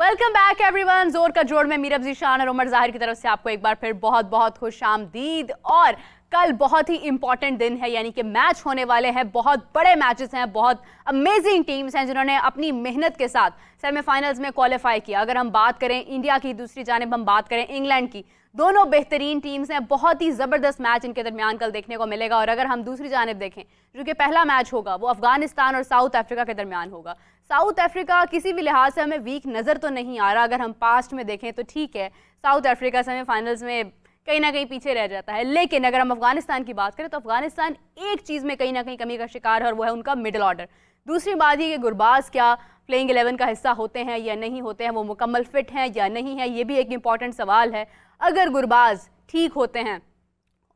Welcome back everyone. जोर का जोड़ में मीरब ज़ीशान और उमर ज़ाहिर की तरफ से आपको एक बार फिर बहुत बहुत खुशामदीद। और कल बहुत ही इंपॉर्टेंट दिन है, यानी कि मैच होने वाले हैं, बहुत बड़े मैचेस हैं, बहुत अमेजिंग टीम्स हैं जिन्होंने अपनी मेहनत के साथ सेमीफाइनल्स में क्वालिफाई किया। अगर हम बात करें इंडिया की, दूसरी जानिब हम बात करें इंग्लैंड की, दोनों बेहतरीन टीम्स हैं। बहुत ही ज़बरदस्त मैच इनके दरमियान कल देखने को मिलेगा। और अगर हम दूसरी जानिब देखें, जो कि पहला मैच होगा वो अफगानिस्तान और साउथ अफ्रीका के दरमियान होगा। साउथ अफ्रीका किसी भी लिहाज से हमें वीक नज़र तो नहीं आ रहा। अगर हम पास्ट में देखें तो ठीक है, साउथ अफ्रीका सेमीफाइनल्स में कहीं ना कहीं पीछे रह जाता है, लेकिन अगर हम अफगानिस्तान की बात करें तो अफगानिस्तान एक चीज़ में कहीं ना कहीं कमी का शिकार है, और वो है उनका मिडिल ऑर्डर। दूसरी बात ये कि गुरबाज क्या प्लेइंग 11 का हिस्सा होते हैं या नहीं होते हैं, वो मुकम्मल फिट हैं या नहीं है, ये भी एक इंपॉर्टेंट सवाल है। अगर गुरबाज ठीक होते हैं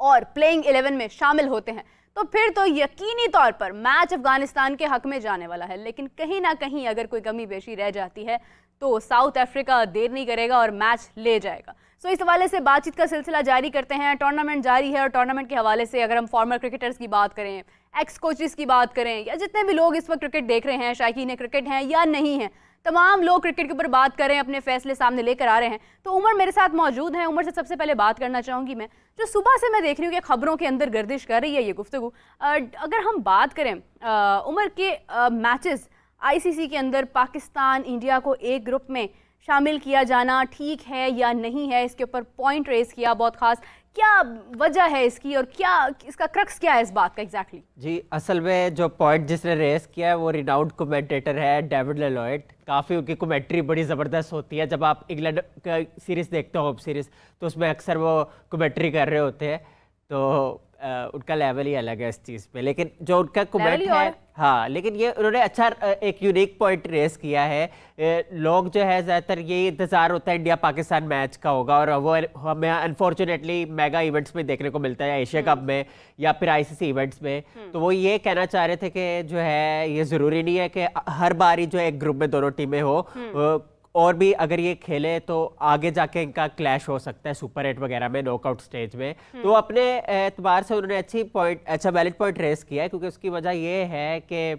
और प्लेइंग 11 में शामिल होते हैं तो फिर तो यकीनी तौर पर मैच अफगानिस्तान के हक में जाने वाला है। लेकिन कहीं ना कहीं अगर कोई कमी बेशी रह जाती है तो साउथ अफ्रीका देर नहीं करेगा और मैच ले जाएगा। सो इस हवाले से बातचीत का सिलसिला जारी करते हैं। टूर्नामेंट जारी है और टूर्नामेंट के हवाले से अगर हम फॉर्मर क्रिकेटर्स की बात करें, एक्स कोचेस की बात करें, या जितने भी लोग इस वक्त क्रिकेट देख रहे हैं, शायकीन क्रिकेट हैं या नहीं हैं, तमाम लोग क्रिकेट के ऊपर बात कर रहे हैं, अपने फैसले सामने लेकर आ रहे हैं। तो उमर मेरे साथ मौजूद हैं। उमर से सबसे पहले बात करना चाहूँगी मैं, जो सुबह से मैं देख रही हूँ कि खबरों के अंदर गर्दिश कर रही है ये गुफ्तगू। अगर हम बात करें उमर के मैचेस आईसीसी के अंदर पाकिस्तान इंडिया को एक ग्रुप में शामिल किया जाना ठीक है या नहीं है, इसके ऊपर पॉइंट रेस किया बहुत खास, क्या वजह है इसकी और क्या इसका क्रक्स क्या है इस बात का एग्जैक्टली? जी, असल में जो पॉइंट जिसने रेस किया है वो रिनाउंड कमेंटेटर है डेविड लेलॉयड। काफ़ी उनकी कमेंट्री बड़ी ज़बरदस्त होती है। जब आप इंग्लैंड का सीरीज़ देखते हो, होम सीरीज़, तो उसमें अक्सर वो कमेंट्री कर रहे होते हैं, तो उनका लेवल ही अलग है इस चीज़ पे। लेकिन जो उनका कमेंट है, हाँ, लेकिन ये उन्होंने अच्छा एक यूनिक पॉइंट रेस किया है। लोग जो है ज़्यादातर ये इंतज़ार होता है इंडिया पाकिस्तान मैच का होगा, और वो हमें अनफॉर्चुनेटली मेगा इवेंट्स में देखने को मिलता है, एशिया कप में या फिर आईसीसी इवेंट्स में। तो वो ये कहना चाह रहे थे कि जो है ये ज़रूरी नहीं है कि हर बार ही जो एक ग्रुप में दोनों टीमें हो, और भी अगर ये खेले तो आगे जाके इनका क्लैश हो सकता है सुपर 8 वगैरह में, नॉकआउट स्टेज में। तो अपने एतबार से उन्होंने अच्छा वैलिड पॉइंट रेस किया है, क्योंकि उसकी वजह ये है कि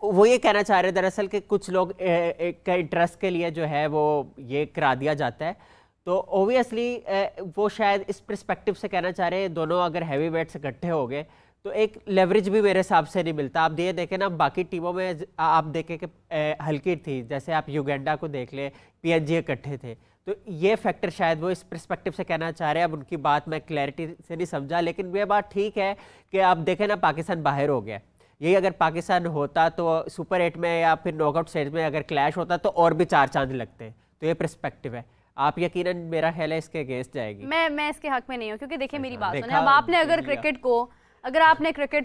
वो ये कहना चाह रहे हैं दरअसल कि कुछ लोग एक इंटरेस्ट के लिए जो है वो ये करा दिया जाता है। तो ओबियसली वो शायद इस पर्सपेक्टिव से कहना चाह रहे हैं दोनों अगर हैवी वेट्स इकट्ठे हो गए तो एक लेवरेज भी मेरे हिसाब से नहीं मिलता। आप ये देखें ना, बाकी टीमों में आप देखें कि हल्की थी, जैसे आप युगांडा को देख लें, पीएनजी इकट्ठे थे। तो ये फैक्टर शायद वो इस पर्सपेक्टिव से कहना चाह रहे हैं। अब उनकी बात मैं क्लैरिटी से नहीं समझा, लेकिन ये बात ठीक है कि आप देखें ना, पाकिस्तान बाहर हो गया। यही अगर पाकिस्तान होता तो सुपर 8 में या फिर नॉकआउट स्टेज में अगर क्लैश होता तो और भी 4 चांद लगते। तो ये पर्सपेक्टिव है। आप यकीनन, मेरा ख्याल है, इसके अगेंस्ट जाएगी। मैं इसके हक में नहीं हूँ, क्योंकि देखिए मेरी बात सुने, अब आपने अगर क्रिकेट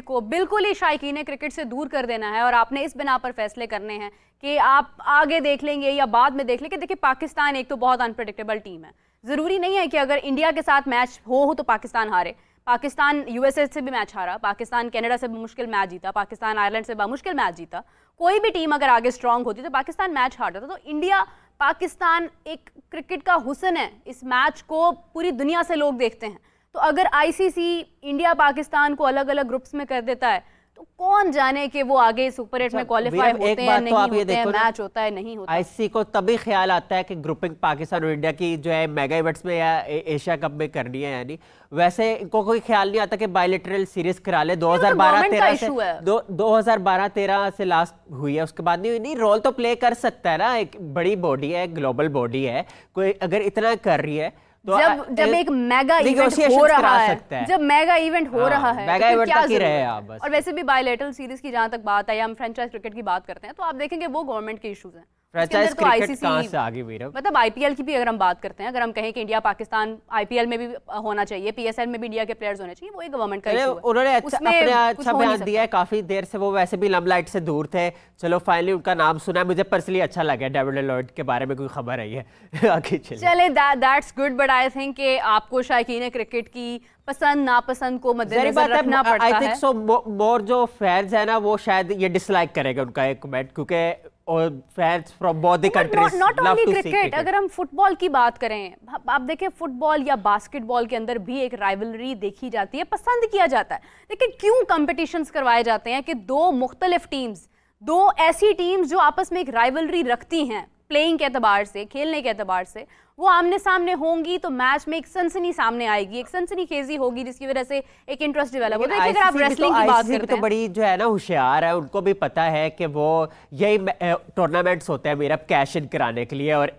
को बिल्कुल ही शायकीन क्रिकेट से दूर कर देना है और आपने इस बिना पर फैसले करने हैं कि आप आगे देख लेंगे या बाद में देख लेंगे। देखिए पाकिस्तान एक तो बहुत अनप्रेडिक्टेबल टीम है। ज़रूरी नहीं है कि अगर इंडिया के साथ मैच हो तो पाकिस्तान हारे। पाकिस्तान यूएसए से भी मैच हारा, पाकिस्तान कनाडा से मुश्किल मैच जीता, पाकिस्तान आयरलैंड से मुश्किल मैच जीता। कोई भी टीम अगर आगे स्ट्रांग होती तो पाकिस्तान मैच हारता था। तो इंडिया पाकिस्तान एक क्रिकेट का हुस्न है, इस मैच को पूरी दुनिया से लोग देखते हैं। तो अगर आईसीसी इंडिया पाकिस्तान को अलग अलग ग्रुप्स में कर देता है तो कौन जाने कि वो आगे सुपर 8 में क्वालिफाई होते हैं नहीं होते हैं, मैच होता है नहीं होता। आईसीसी को तभी ख्याल आता है कि ग्रुपिंग पाकिस्तान और इंडिया की जो है मेगा इवेंट्स में या एशिया कप में करनी है, यानी वैसे इनको कोई ख्याल नहीं आता कि बायलैटरल सीरीज करा ले। 2012-13 से लास्ट हुई है, उसके बाद नहीं। रोल तो प्ले कर सकता है ना, एक बड़ी बॉडी है, ग्लोबल बॉडी है, कोई अगर इतना कर रही है तो जब एक मेगा इवेंट हो रहा है, जब मेगा इवेंट हो रहा है, मेगा इवेंट तक ही रहे आप बस। और वैसे भी बायलैटरल सीरीज की जहां तक बात है, या हम फ्रेंचाइज क्रिकेट की बात करते हैं, तो आप देखेंगे वो गवर्नमेंट के इश्यूज हैं। फ्रेंचाइज क्रिकेट कहां से आगे भी, मतलब आईपीएल की भी अगर हम बात करते हैं, अगर हम कहें कि इंडिया पाकिस्तान आईपीएल में भी होना चाहिए, पीएसएल में भी इंडिया के प्लेयर्स होने चाहिए, वो एक गवर्नमेंट का इशू है। उन्होंने अच्छा बयान दिया है। काफी देर से वो वैसे भी लमलाइट से दूर थे, चलो फाइनली उनका नाम सुना। मुझे पर्सनली अच्छा लगा डेविड लेलॉयड के बारे में कोई खबर आई है। आगे चले that's good, but I think कि आपको शायकीन क्रिकेट की पसंद नापसंद को मद्देनजर रखना पड़ता है। आई थिंक सो मोर जो फैंस है ना, वो शायद ये डिसलाइक करेगा उनका एक कमेंट, क्योंकि और fans from both the countries not only cricket. अगर हम फुटबॉल की बात करें, आप देखें फुटबॉल या बास्केटबॉल के अंदर भी एक राइवलरी देखी जाती है, पसंद किया जाता है। लेकिन क्यों कंपटीशंस करवाए जाते हैं कि दो मुख्तलिफ टीम्स, दो ऐसी टीम्स जो आपस में एक राइवलरी रखती हैं, प्लेइंग के एतबार से, खेलने के एतबार से वो आमने सामने होंगी तो मैच में एक सनसनी सामने आएगी, एक सनसनीखेजी होगी जिसकी वजह से एक इंटरेस्ट डेवलप होगा। देखिए अगर आप रेसलिंग की बात करते हैं तो बड़ी जो है ना होशियार है, उनको भी पता है कि वो यही टूर्नामेंट्स होते हैं मेरा कैश इन कराने के लिए और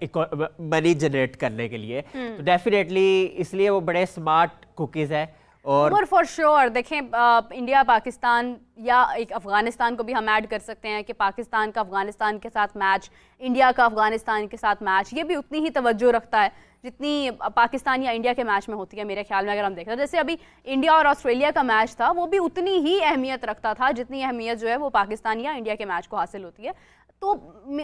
मनी जनरेट करने के लिए, तो डेफिनेटली इसलिए वो बड़े स्मार्ट कुकीज है। और फॉर श्योर देखें इंडिया पाकिस्तान या एक अफगानिस्तान को भी हम ऐड कर सकते हैं कि पाकिस्तान का अफगानिस्तान के साथ मैच, इंडिया का अफगानिस्तान के साथ मैच, ये भी उतनी ही तवज्जो रखता है जितनी पाकिस्तान या इंडिया के मैच में होती है मेरे ख्याल में। अगर हम देखें जैसे अभी इंडिया और ऑस्ट्रेलिया का मैच था, वो भी उतनी ही अहमियत रखता था जितनी अहमियत जो है वो पाकिस्तान या इंडिया के मैच को हासिल होती है। तो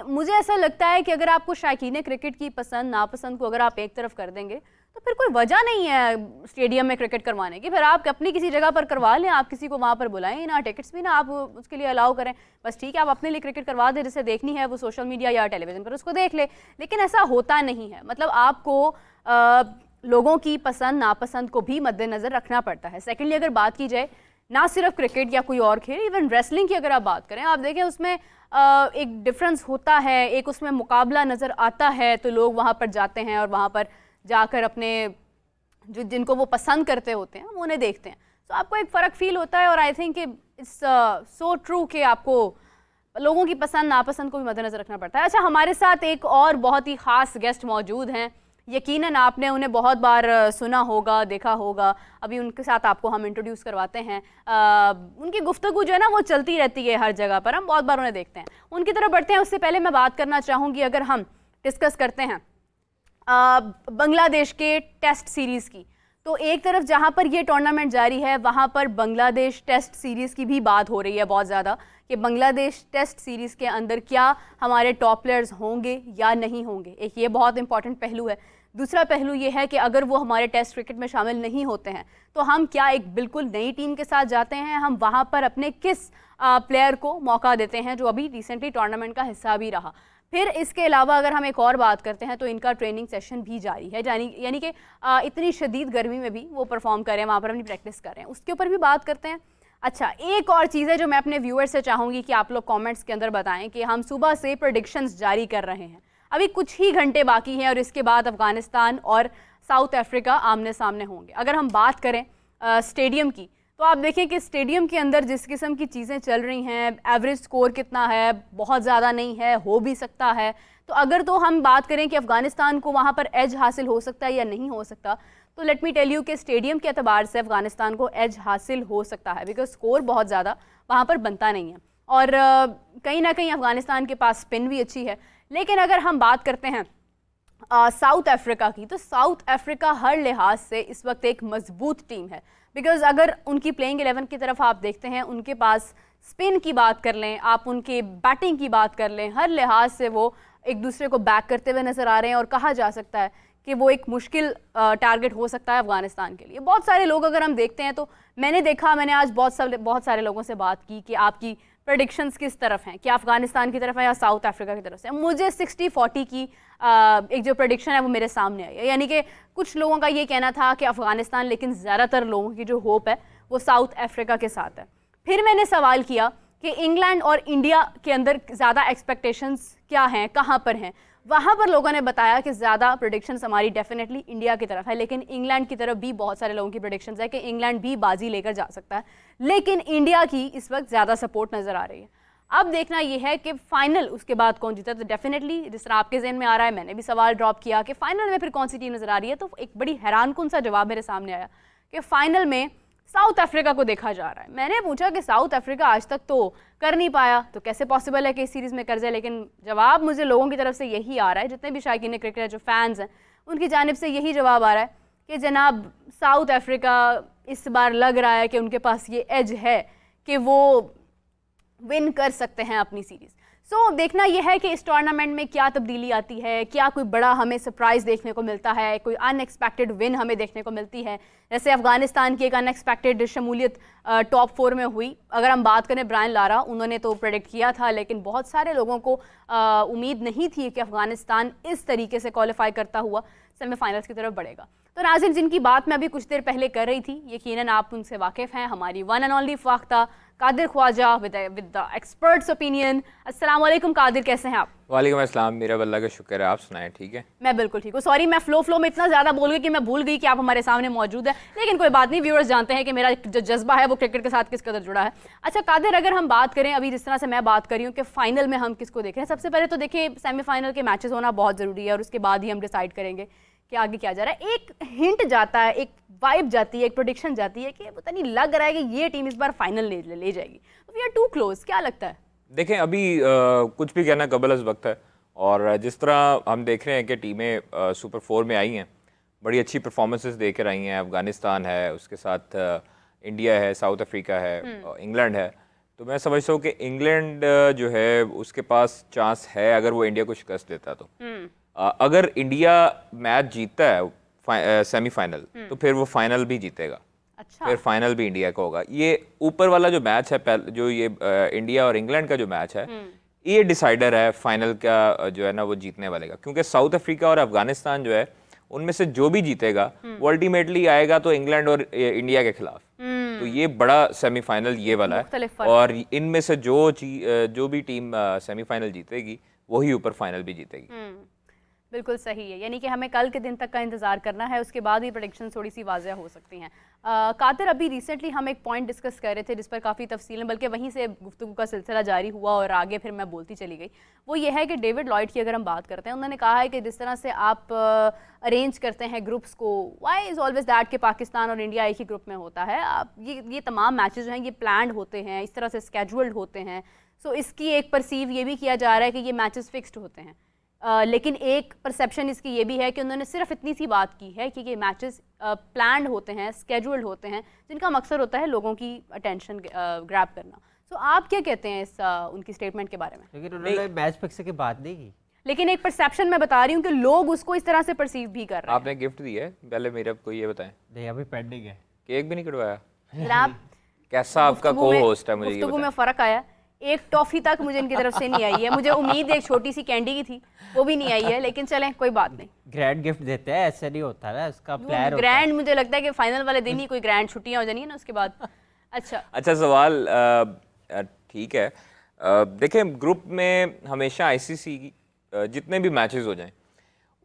मुझे ऐसा लगता है कि अगर आपको शायकीन क्रिकेट की पसंद नापसंद को अगर आप एक तरफ कर देंगे तो फिर कोई वजह नहीं है स्टेडियम में क्रिकेट करवाने की। फिर आप अपनी किसी जगह पर करवा लें, आप किसी को वहाँ पर बुलाएं ना, टिकट्स भी ना आप उसके लिए अलाउ करें, बस ठीक है आप अपने लिए क्रिकेट करवा दें, जिसे देखनी है वो सोशल मीडिया या टेलीविजन पर उसको देख ले। लेकिन ऐसा होता नहीं है, मतलब आपको लोगों की पसंद नापसंद को भी मद्देनजर रखना पड़ता है। सेकेंडली अगर बात की जाए ना सिर्फ क्रिकेट या कोई और खेल, इवन रेसलिंग की अगर आप बात करें, आप देखें उसमें एक डिफरेंस होता है, एक उसमें मुकाबला नज़र आता है तो लोग वहाँ पर जाते हैं और वहाँ पर जाकर अपने जो जिनको वो पसंद करते होते हैं वो उन्हें देखते हैं। तो आपको एक फ़र्क फील होता है और I think it's so true कि आपको लोगों की पसंद नापसंद को भी मद्देनजर रखना पड़ता है। अच्छा, हमारे साथ एक और बहुत ही ख़ास गेस्ट मौजूद हैं, यकीनन आपने उन्हें बहुत बार सुना होगा, देखा होगा, अभी उनके साथ आपको हम इंट्रोड्यूस करवाते हैं। उनकी गुफ्तगू जो है ना वो चलती रहती है हर जगह पर, हम बहुत बार उन्हें देखते हैं। उनकी तरफ बढ़ते हैं उससे पहले मैं बात करना चाहूँगी, अगर हम डिस्कस करते हैं बांग्लादेश के टेस्ट सीरीज़ की, तो एक तरफ जहां पर ये टूर्नामेंट जारी है वहां पर बांग्लादेश टेस्ट सीरीज़ की भी बात हो रही है बहुत ज़्यादा कि बांग्लादेश टेस्ट सीरीज़ के अंदर क्या हमारे टॉप प्लेयर्स होंगे या नहीं होंगे। एक ये बहुत इंपॉर्टेंट पहलू है। दूसरा पहलू ये है कि अगर वो हमारे टेस्ट क्रिकेट में शामिल नहीं होते हैं तो हम क्या एक बिल्कुल नई टीम के साथ जाते हैं, हम वहाँ पर अपने किस प्लेयर को मौका देते हैं जो अभी रिसेंटली टूर्नामेंट का हिस्सा भी रहा। फिर इसके अलावा अगर हम एक और बात करते हैं तो इनका ट्रेनिंग सेशन भी जारी है, यानी कि इतनी शदीद गर्मी में भी वो परफॉर्म कर रहे हैं, वहाँ पर अपनी प्रैक्टिस कर रहे हैं, उसके ऊपर भी बात करते हैं। अच्छा, एक और चीज़ है जो मैं अपने व्यूअर्स से चाहूँगी कि आप लोग कमेंट्स के अंदर बताएं कि हम सुबह से प्रेडिक्शंस जारी कर रहे हैं, अभी कुछ ही घंटे बाकी हैं और इसके बाद अफगानिस्तान और साउथ अफ्रीका आमने सामने होंगे। अगर हम बात करें स्टेडियम की तो आप देखें कि स्टेडियम के अंदर जिस किस्म की चीज़ें चल रही हैं, एवरेज स्कोर कितना है, बहुत ज़्यादा नहीं है, हो भी सकता है। तो अगर तो हम बात करें कि अफ़गानिस्तान को वहाँ पर एज हासिल हो सकता है या नहीं हो सकता, तो लेट मी टेल यू कि स्टेडियम के एतबार से अफ़गानिस्तान को एज हासिल हो सकता है, बिकॉज स्कोर बहुत ज़्यादा वहाँ पर बनता नहीं है और कहीं ना कहीं अफ़गानिस्तान के पास स्पिन भी अच्छी है। लेकिन अगर हम बात करते हैं साउथ अफ्रीका की, तो साउथ अफ्रीका हर लिहाज से इस वक्त एक मजबूत टीम है, बिकॉज अगर उनकी प्लेइंग 11 की तरफ आप देखते हैं, उनके पास स्पिन की बात कर लें, आप उनके बैटिंग की बात कर लें, हर लिहाज से वो एक दूसरे को बैक करते हुए नज़र आ रहे हैं और कहा जा सकता है कि वो एक मुश्किल टारगेट हो सकता है अफगानिस्तान के लिए। बहुत सारे लोग अगर हम देखते हैं तो मैंने आज बहुत सारे लोगों से बात की कि आपकी प्रेडिक्शंस किस तरफ हैं, क्या अफगानिस्तान की तरफ है या साउथ अफ्रीका की तरफ से। मुझे 60-40 की एक जो प्रेडिक्शन है वो मेरे सामने आई है, यानी कि कुछ लोगों का ये कहना था कि अफगानिस्तान, लेकिन ज़्यादातर लोगों की जो होप है वो साउथ अफ्रीका के साथ है। फिर मैंने सवाल किया कि इंग्लैंड और इंडिया के अंदर ज़्यादा एक्सपेक्टेशंस क्या हैं, कहाँ पर हैं। वहाँ पर लोगों ने बताया कि ज़्यादा प्रेडिक्शंस हमारी डेफिनेटली इंडिया की तरफ है, लेकिन इंग्लैंड की तरफ भी बहुत सारे लोगों की प्रेडिक्शंस है कि इंग्लैंड भी बाजी लेकर जा सकता है, लेकिन इंडिया की इस वक्त ज़्यादा सपोर्ट नज़र आ रही है। अब देखना यह है कि फाइनल उसके बाद कौन जीता। तो डेफिनेटली जिस तरह आपके ज़हन में आ रहा है, मैंने भी सवाल ड्रॉप किया कि फाइनल में फिर कौन सी टीम नज़र आ रही है, तो एक बड़ी हैरानकुन सा जवाब मेरे सामने आया कि फाइनल में साउथ अफ्रीका को देखा जा रहा है। मैंने पूछा कि साउथ अफ्रीका आज तक तो कर नहीं पाया, तो कैसे पॉसिबल है कि इस सीरीज़ में कर जाए, लेकिन जवाब मुझे लोगों की तरफ से यही आ रहा है, जितने भी शायकीन क्रिकेट जो फैंस हैं उनकी जानिब से यही जवाब आ रहा है कि जनाब साउथ अफ्रीका इस बार लग रहा है कि उनके पास ये एज है कि वो विन कर सकते हैं अपनी सीरीज़। सो देखना यह है कि इस टूर्नामेंट में क्या तब्दीली आती है, क्या कोई बड़ा हमें सरप्राइज़ देखने को मिलता है, कोई अनएक्सपेक्टेड विन हमें देखने को मिलती है। जैसे अफगानिस्तान की एक अनएक्सपेक्टेड शमूलियत टॉप 4 में हुई। अगर हम बात करें ब्रायन लारा, उन्होंने तो प्रेडिक्ट किया था, लेकिन बहुत सारे लोगों को उम्मीद नहीं थी कि अफगानिस्तान इस तरीके से क्वालिफाई करता हुआ सेमीफाइनल्स की तरफ बढ़ेगा। तो नाज़रीन, जिनकी बात मैं अभी कुछ देर पहले कर रही थी, यकीनन आप उनसे वाकिफ़ हैं, हमारी one and only Fakhta Qadir Khwaja with the experts opinion. अस्सलाम वालेकुम कादिर, कैसे हैं आप? वालेकुम अस्सलाम, मेरा अल्लाह का शुक्र है, आप सुनाएं ठीक है? मैं बिल्कुल ठीक हूँ। सॉरी मैं फ्लो में इतना ज़्यादा बोल गई कि मैं भूल गई कि आप हमारे सामने मौजूद है, लेकिन कोई बात नहीं, व्यूअर्स जानते हैं कि मेरा जो जज्बा है वो क्रिकेट के साथ किस कदर जुड़ा है। अच्छा कादिर, अगर हम बात करें अभी जिस तरह से मैं बात कर रही हूँ कि फाइनल में हम किसको देख रहे हैं, सबसे पहले तो देखिए सेमीफाइनल के मैचेस होना बहुत ज़रूरी है और उसके बाद ही हम डिसाइड करेंगे कि आगे क्या जा रहा है। एक हिंट जाता है, एक वाइब जाती है, एक प्रेडिक्शन जाती है कि पता नहीं लग रहा है कि ये टीम इस बार फाइनल ले जाएगी। वी आर टू क्लोज, क्या लगता है? देखें अभी कुछ भी कहना कबल अज़ वक्त है, और जिस तरह हम देख रहे हैं कि टीमें सुपर 4 में आई हैं, बड़ी अच्छी परफॉर्मेंसेस देकर आई हैं। अफगानिस्तान है, उसके साथ इंडिया है, साउथ अफ्रीका है, इंग्लैंड है। तो मैं समझता हूँ कि इंग्लैंड जो है उसके पास चांस है अगर वो इंडिया को शिकस्त देता तो। अगर इंडिया मैच जीतता है सेमीफाइनल तो फिर वो फाइनल भी जीतेगा। अच्छा। फिर फाइनल भी इंडिया का होगा। ये ऊपर वाला जो मैच है, जो ये इंडिया और इंग्लैंड का जो मैच है, ये डिसाइडर है फाइनल का जो है ना वो जीतने वाले का, क्योंकि साउथ अफ्रीका और अफगानिस्तान जो है उनमें से जो भी जीतेगा वो अल्टीमेटली आएगा तो इंग्लैंड और इंडिया के खिलाफ। तो ये बड़ा सेमीफाइनल ये वाला है, और इनमें से जो भी टीम सेमीफाइनल जीतेगी वही ऊपर फाइनल भी जीतेगी। बिल्कुल सही है, यानी कि हमें कल के दिन तक का इंतजार करना है, उसके बाद ही प्रेडिक्शन थोड़ी सी वाज़ह हो सकती हैं। कादिर, अभी रिसेंटली हम एक पॉइंट डिस्कस कर रहे थे जिस पर काफ़ी तफसील, बल्कि वहीं से गुफ्तगू का सिलसिला जारी हुआ और आगे फिर मैं बोलती चली गई। वो ये है कि डेविड लॉयड की अगर हम बात करते हैं, उन्होंने कहा है कि जिस तरह से आप अरेंज करते हैं ग्रुप्स को, वाई इज़ ऑलवेज दैट कि पाकिस्तान और इंडिया एक ही ग्रुप में होता है। आप ये तमाम मैचेज जो हैं ये प्लान्ड होते हैं, इस तरह से स्केड्यूल्ड होते हैं। सो इसकी एक परसीव ये भी किया जा रहा है कि ये मैचेस फिक्स्ड होते हैं। लेकिन एक परसेप्शन इसकी ये भी है कि उन्होंने सिर्फ इतनी सी बात की है कि ये मैचेस प्लान्ड होते हैं, स्केड्यूल्ड होते हैं, जिनका मकसद होता है लोगों की अटेंशन ग्रैब करना। तो आप क्या कहते हैं इस उनकी स्टेटमेंट के बारे में? लेकिन उन्होंने मैच फिक्स की बात नहीं की, लेकिन एक परसेप्शन मैं बता रही हूँ कि लोग उसको इस तरह से परसीव भी कर रहे हैं। आपने गिफ्ट दिया है, पहले मेरे को ये बताएं। नहीं अभी पेंडिंग है, केक भी नहीं कटवाया। जनाब कैसा आपका को होस्ट है, मुझे ये बताएं। में फ़र्क आया, एक टॉफी तक मुझे इनकी तरफ से नहीं आई है। मुझे उम्मीद एक छोटी सी कैंडी की थी, वो भी नहीं आई है, लेकिन चलें कोई बात नहीं। ग्रैंड गिफ्ट देते हैं, ऐसा नहीं होता ना, उसका प्लान ग्रैंड मुझे लगता है कि फाइनल वाले दिन ही कोई ग्रैंड छुट्टियां हो जानी है ना उसके बाद। अच्छा सवाल ठीक है। देखें ग्रुप में हमेशा आईसीसी की जितने भी मैचेस हो जाएं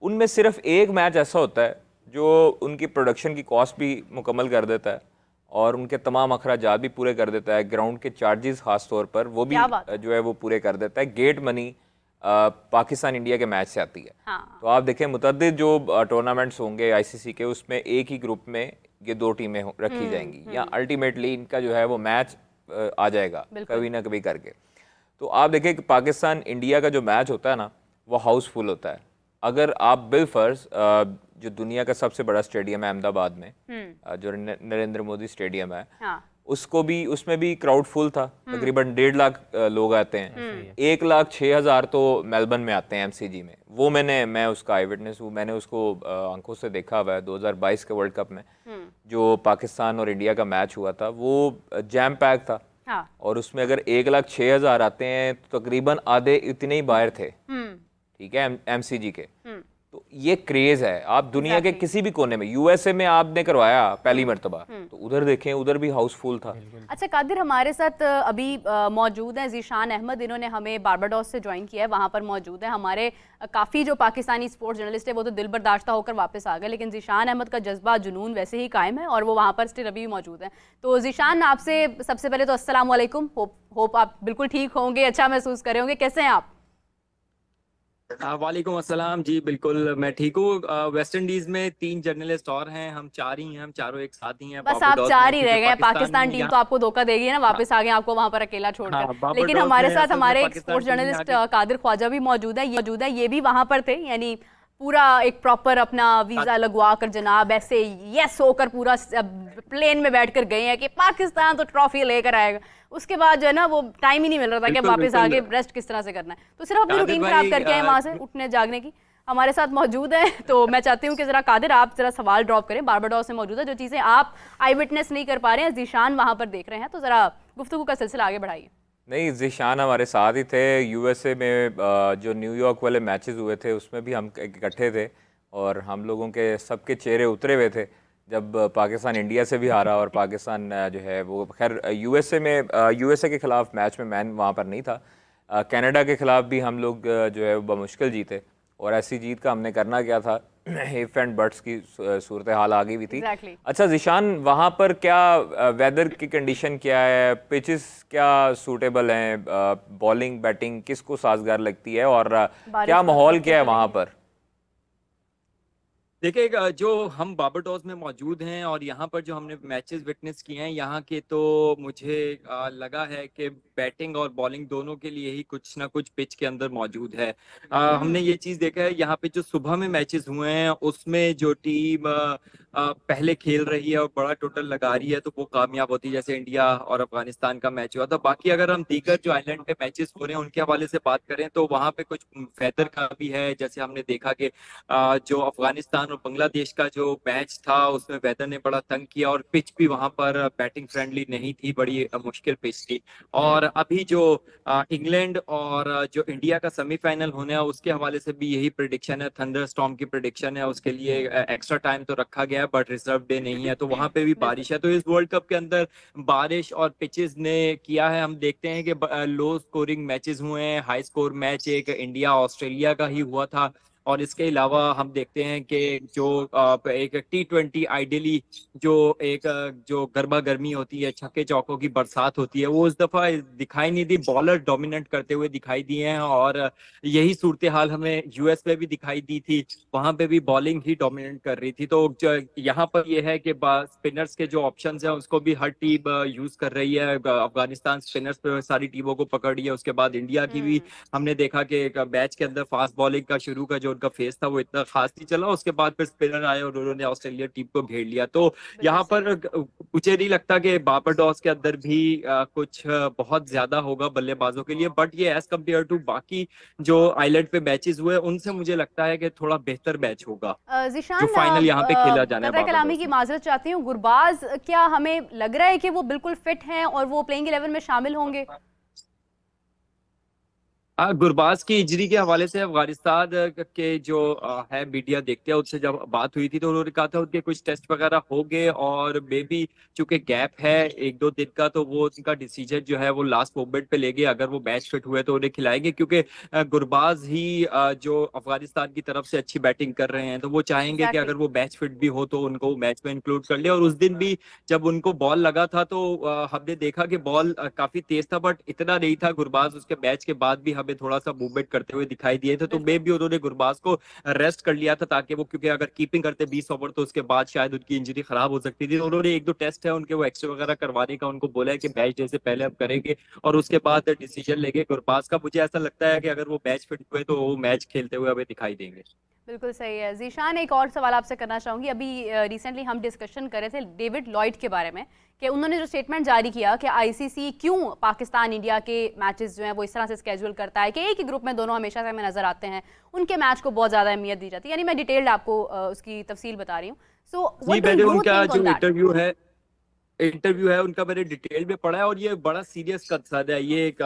उनमें सिर्फ एक मैच ऐसा होता है जो उनकी प्रोडक्शन की कॉस्ट भी मुकम्मल कर देता है और उनके तमाम अखराजात भी पूरे कर देता है। ग्राउंड के चार्जेस खास तौर पर वो भी जो है वो पूरे कर देता है। गेट मनी पाकिस्तान इंडिया के मैच से आती है। हाँ। तो आप देखें मुतअद्दिद जो टूर्नामेंट्स होंगे आईसीसी के, उसमें एक ही ग्रुप में ये दो टीमें रखी जाएंगी या अल्टीमेटली इनका जो है वो मैच आ जाएगा कभी ना कभी करके। तो आप देखें कि पाकिस्तान इंडिया का जो मैच होता है ना वो हाउसफुल होता है। अगर आप बिलफर्ज जो दुनिया का सबसे बड़ा स्टेडियम है अहमदाबाद में, जो नरेंद्र मोदी स्टेडियम है, हाँ। उसमें भी क्राउड फुल था, तकरीबन 1.5 लाख लोग आते हैं। 1,06,000 तो मेलबर्न में आते हैं एमसीजी में। वो मैं उसका आई विटनेस हूँ, मैंने उसको आंखों से देखा हुआ है। 2022 के वर्ल्ड कप में जो पाकिस्तान और इंडिया का मैच हुआ था वो जैम पैक था। हाँ। और उसमें अगर 1,06,000 आते हैं तो तकरीबन आधे इतने ही बाहर थे, ठीक है, एमसीजी के। तो ये क्रेज है। आप दुनिया के किसी भी कोने में, यूएसए में आपने करवाया पहली मर्तबा, तो उधर देखें, उधर भी हाउसफुल था। अच्छा कादिर, हमारे साथ अभी मौजूद हैं ज़ीशान अहमद, इन्होंने हमें बारबाडोस से ज्वाइन किया है, वहाँ पर मौजूद है। हमारे काफ़ी जो पाकिस्तानी स्पोर्ट्स जर्नलिस्ट है वो तो दिल बर्दाश्ता होकर वापस आ गए, लेकिन ज़ीशान अहमद का जज्बा जुनून वैसे ही कायम है और वो वहाँ पर स्टिल अभी भी मौजूद हैं। तो ज़ीशान, आपसे सबसे पहले तो अस्सलाम वालेकुम। होप आप बिल्कुल ठीक होंगे, अच्छा महसूस कर रहे होंगे। कैसे हैं आप? वालेकुम अस्सलाम जी, बिल्कुल मैं ठीक हूँ। वेस्ट इंडीज में 3 जर्नलिस्ट और हैं, हम 4 ही हैं, हम चारों एक साथ ही हैं। बस आप 4 ही रह गए। पाकिस्तान टीम तो आपको धोखा देगी ना, वापस आ गए आपको वहां पर अकेला छोड़कर। लेकिन हमारे साथ हमारे स्पोर्ट्स जर्नलिस्ट कादिर ख्वाजा भी मौजूद है, ये भी वहां पर थे, यानी पूरा एक प्रॉपर अपना वीजा लगवा कर जनाब ऐसे यस होकर पूरा प्लेन में बैठकर गए हैं कि पाकिस्तान तो ट्रॉफी लेकर आएगा। उसके बाद जो है ना वो टाइम ही नहीं मिल रहा था कि वापस आगे रेस्ट किस तरह से करना है, तो सिर्फ अपनी रूटीन खराब करके आए वहां से उठने जागने की। हमारे साथ मौजूद है, तो मैं चाहती हूँ कि जरा कादिर आप जरा सवाल ड्रॉप करें। बारबाडोस से मौजूद है, जो चीज़ें आप आई विटनेस नहीं कर पा रहे हैं, ज़ीशान वहाँ पर देख रहे हैं, तो जरा गुफ्तगू का सिलसिला आगे बढ़ाइए। नहीं, ज़ीशान हमारे साथ ही थे। यूएसए में जो न्यूयॉर्क वाले मैचेस हुए थे उसमें भी हम इकट्ठे थे और हम लोगों के सबके चेहरे उतरे हुए थे जब पाकिस्तान इंडिया से भी हारा और पाकिस्तान जो है वो खैर यूएसए के खिलाफ मैच में मैं वहाँ पर नहीं था, कनाडा के खिलाफ भी हम लोग जो है वो बमुश्किल जीते और ऐसी जीत का हमने करना क्या था, इफ एंड बट्स की सूरत हाल आ गई भी थी। अच्छा ज़ीशान, वहाँ पर क्या वेदर की कंडीशन क्या है, पिचेस क्या सूटेबल हैं, बॉलिंग बैटिंग किसको साजगार लगती है और क्या माहौल क्या है वहाँ पर? देखिए, जो हम बारबाडोस में मौजूद हैं और यहाँ पर जो हमने मैचेस विटनेस किए हैं यहाँ के, तो मुझे लगा है कि बैटिंग और बॉलिंग दोनों के लिए ही कुछ ना कुछ पिच के अंदर मौजूद है। हमने ये चीज़ देखा है यहाँ पे जो सुबह में मैचेस हुए हैं उसमें जो टीम पहले खेल रही है और बड़ा टोटल लगा रही है तो वो कामयाब होती है, जैसे इंडिया और अफगानिस्तान का मैच हुआ था। बाकी अगर हम दीगर जो आइलैंड पे मैचेस हो रहे हैं उनके हवाले से बात करें तो वहाँ पे कुछ वेदर का भी है। जैसे हमने देखा कि जो अफगानिस्तान और बांग्लादेश का जो मैच था उसमें वेदर ने बड़ा तंग किया और पिच भी वहां पर बैटिंग फ्रेंडली नहीं थी, बड़ी मुश्किल पिच थी। और अभी जो इंग्लैंड और जो इंडिया का सेमीफाइनल होने है उसके हवाले से भी यही प्रेडिक्शन है, थंडर स्टॉर्म की प्रेडिक्शन है। उसके लिए एक्स्ट्रा टाइम तो रखा गया है बट रिजर्व डे नहीं है, तो वहां पे भी बारिश है। तो इस वर्ल्ड कप के अंदर बारिश और पिचेस ने किया है, हम देखते हैं कि लो स्कोरिंग मैचेस हुए हैं। हाई स्कोर मैच एक इंडिया ऑस्ट्रेलिया का ही हुआ था और इसके अलावा हम देखते हैं कि जो एक T20 आइडियली जो गर्मा गर्मी होती है, छक्के चौकों की बरसात होती है, वो इस दफा दिखाई नहीं दी। बॉलर डोमिनेट करते हुए दिखाई दिए हैं और यही सूरत हाल हमें यूएस में भी दिखाई दी थी, वहां पे भी बॉलिंग ही डोमिनेट कर रही थी। तो यहाँ पर यह है कि स्पिनर्स के जो ऑप्शन है उसको भी हर टीम यूज कर रही है। अफगानिस्तान स्पिनर्स पे सारी टीमों को पकड़ रही है। उसके बाद इंडिया की भी हमने देखा कि मैच के अंदर फास्ट बॉलिंग का शुरू का जो उनका फेस था वो इतना खास नहीं चला, उसके बाद फिर स्पिनर आए और उन्होंने ऑस्ट्रेलिया टीम को घेर लिया। तो यहाँ पर मुझे नहीं लगता कि बारबाडोस के अंदर भी कुछ बहुत ज्यादा होगा बल्लेबाजों के लिए, बट ये एज कम्पेयर टू बाकी जो आइलैंड पे मैचेस हुए उनसे मुझे लगता है कि थोड़ा बेहतर मैच होगा जो फाइनल यहाँ पे खेला जाना है। कलामी की माजरत चाहती हूँ, गुरबाज क्या हमें लग रहा है कि वो बिल्कुल फिट हैं और वो प्लेइंग 11 में शामिल होंगे? गुरबाज की इंजरी के हवाले से अफगानिस्तान के जो है मीडिया देखते हैं उससे जब बात हुई थी तो उन्होंने कहा था उनके कुछ टेस्ट वगैरह हो गए और मे बी चूंकि गैप है 1-2 दिन का, तो वो उनका डिसीजन जो है वो लास्ट मोमेंट पे लेंगे। अगर वो मैच फिट हुए तो उन्हें खिलाएंगे, क्योंकि गुरबाज ही जो अफगानिस्तान की तरफ से अच्छी बैटिंग कर रहे हैं तो वो चाहेंगे कि अगर वो मैच फिट भी हो तो उनको मैच में इंक्लूड कर ले। और उस दिन भी जब उनको बॉल लगा था तो हमने देखा कि बॉल काफी तेज था बट इतना नहीं था। गुरबाज उसके मैच के बाद भी हमें थोड़ा सा मूवमेंट करते हुए दिखाई दिए थे, तो मे भी उन्होंने गुरबाज को रेस्ट कर लिया था ताकि वो, क्योंकि अगर कीपिंग करते 20 ओवर तो उसके बाद शायद उनकी इंजरी खराब हो सकती थी। उन्होंने 1-2 टेस्ट है उनके वो एक्स्ट्रा वगैरह करवाने का उनको बोला है कि मैच डे से पहले हम करेंगे और उसके बाद डिसीजन लेंगे गुरबाज का। मुझे ऐसा लगता है कि अगर वो मैच फिट हुए तो वो मैच खेलते हुए हमें दिखाई देंगे। बिल्कुल सही है। ज़ीशान, एक और सवाल आपसे करना चाहूँगी। अभी रिसेंटली हम डिस्कशन कर रहे थे डेविड लॉयड के बारे में कि उन्होंने जो स्टेटमेंट जारी किया कि आईसीसी क्यों पाकिस्तान इंडिया के मैचेस जो हैं वो इस तरह से स्केड्यूल करता है कि एक ही ग्रुप में दोनों हमेशा से हमें नजर आते हैं, उनके मैच को बहुत ज़्यादा अहमियत दी जाती है। यानी मैं डिटेल्ड आपको उसकी तफसील बता रही हूँ। सो उनका जो इंटरव्यू है उनका मैंने डिटेल में पढ़ा है और ये बड़ा सीरियस कंसर्न है। ये एक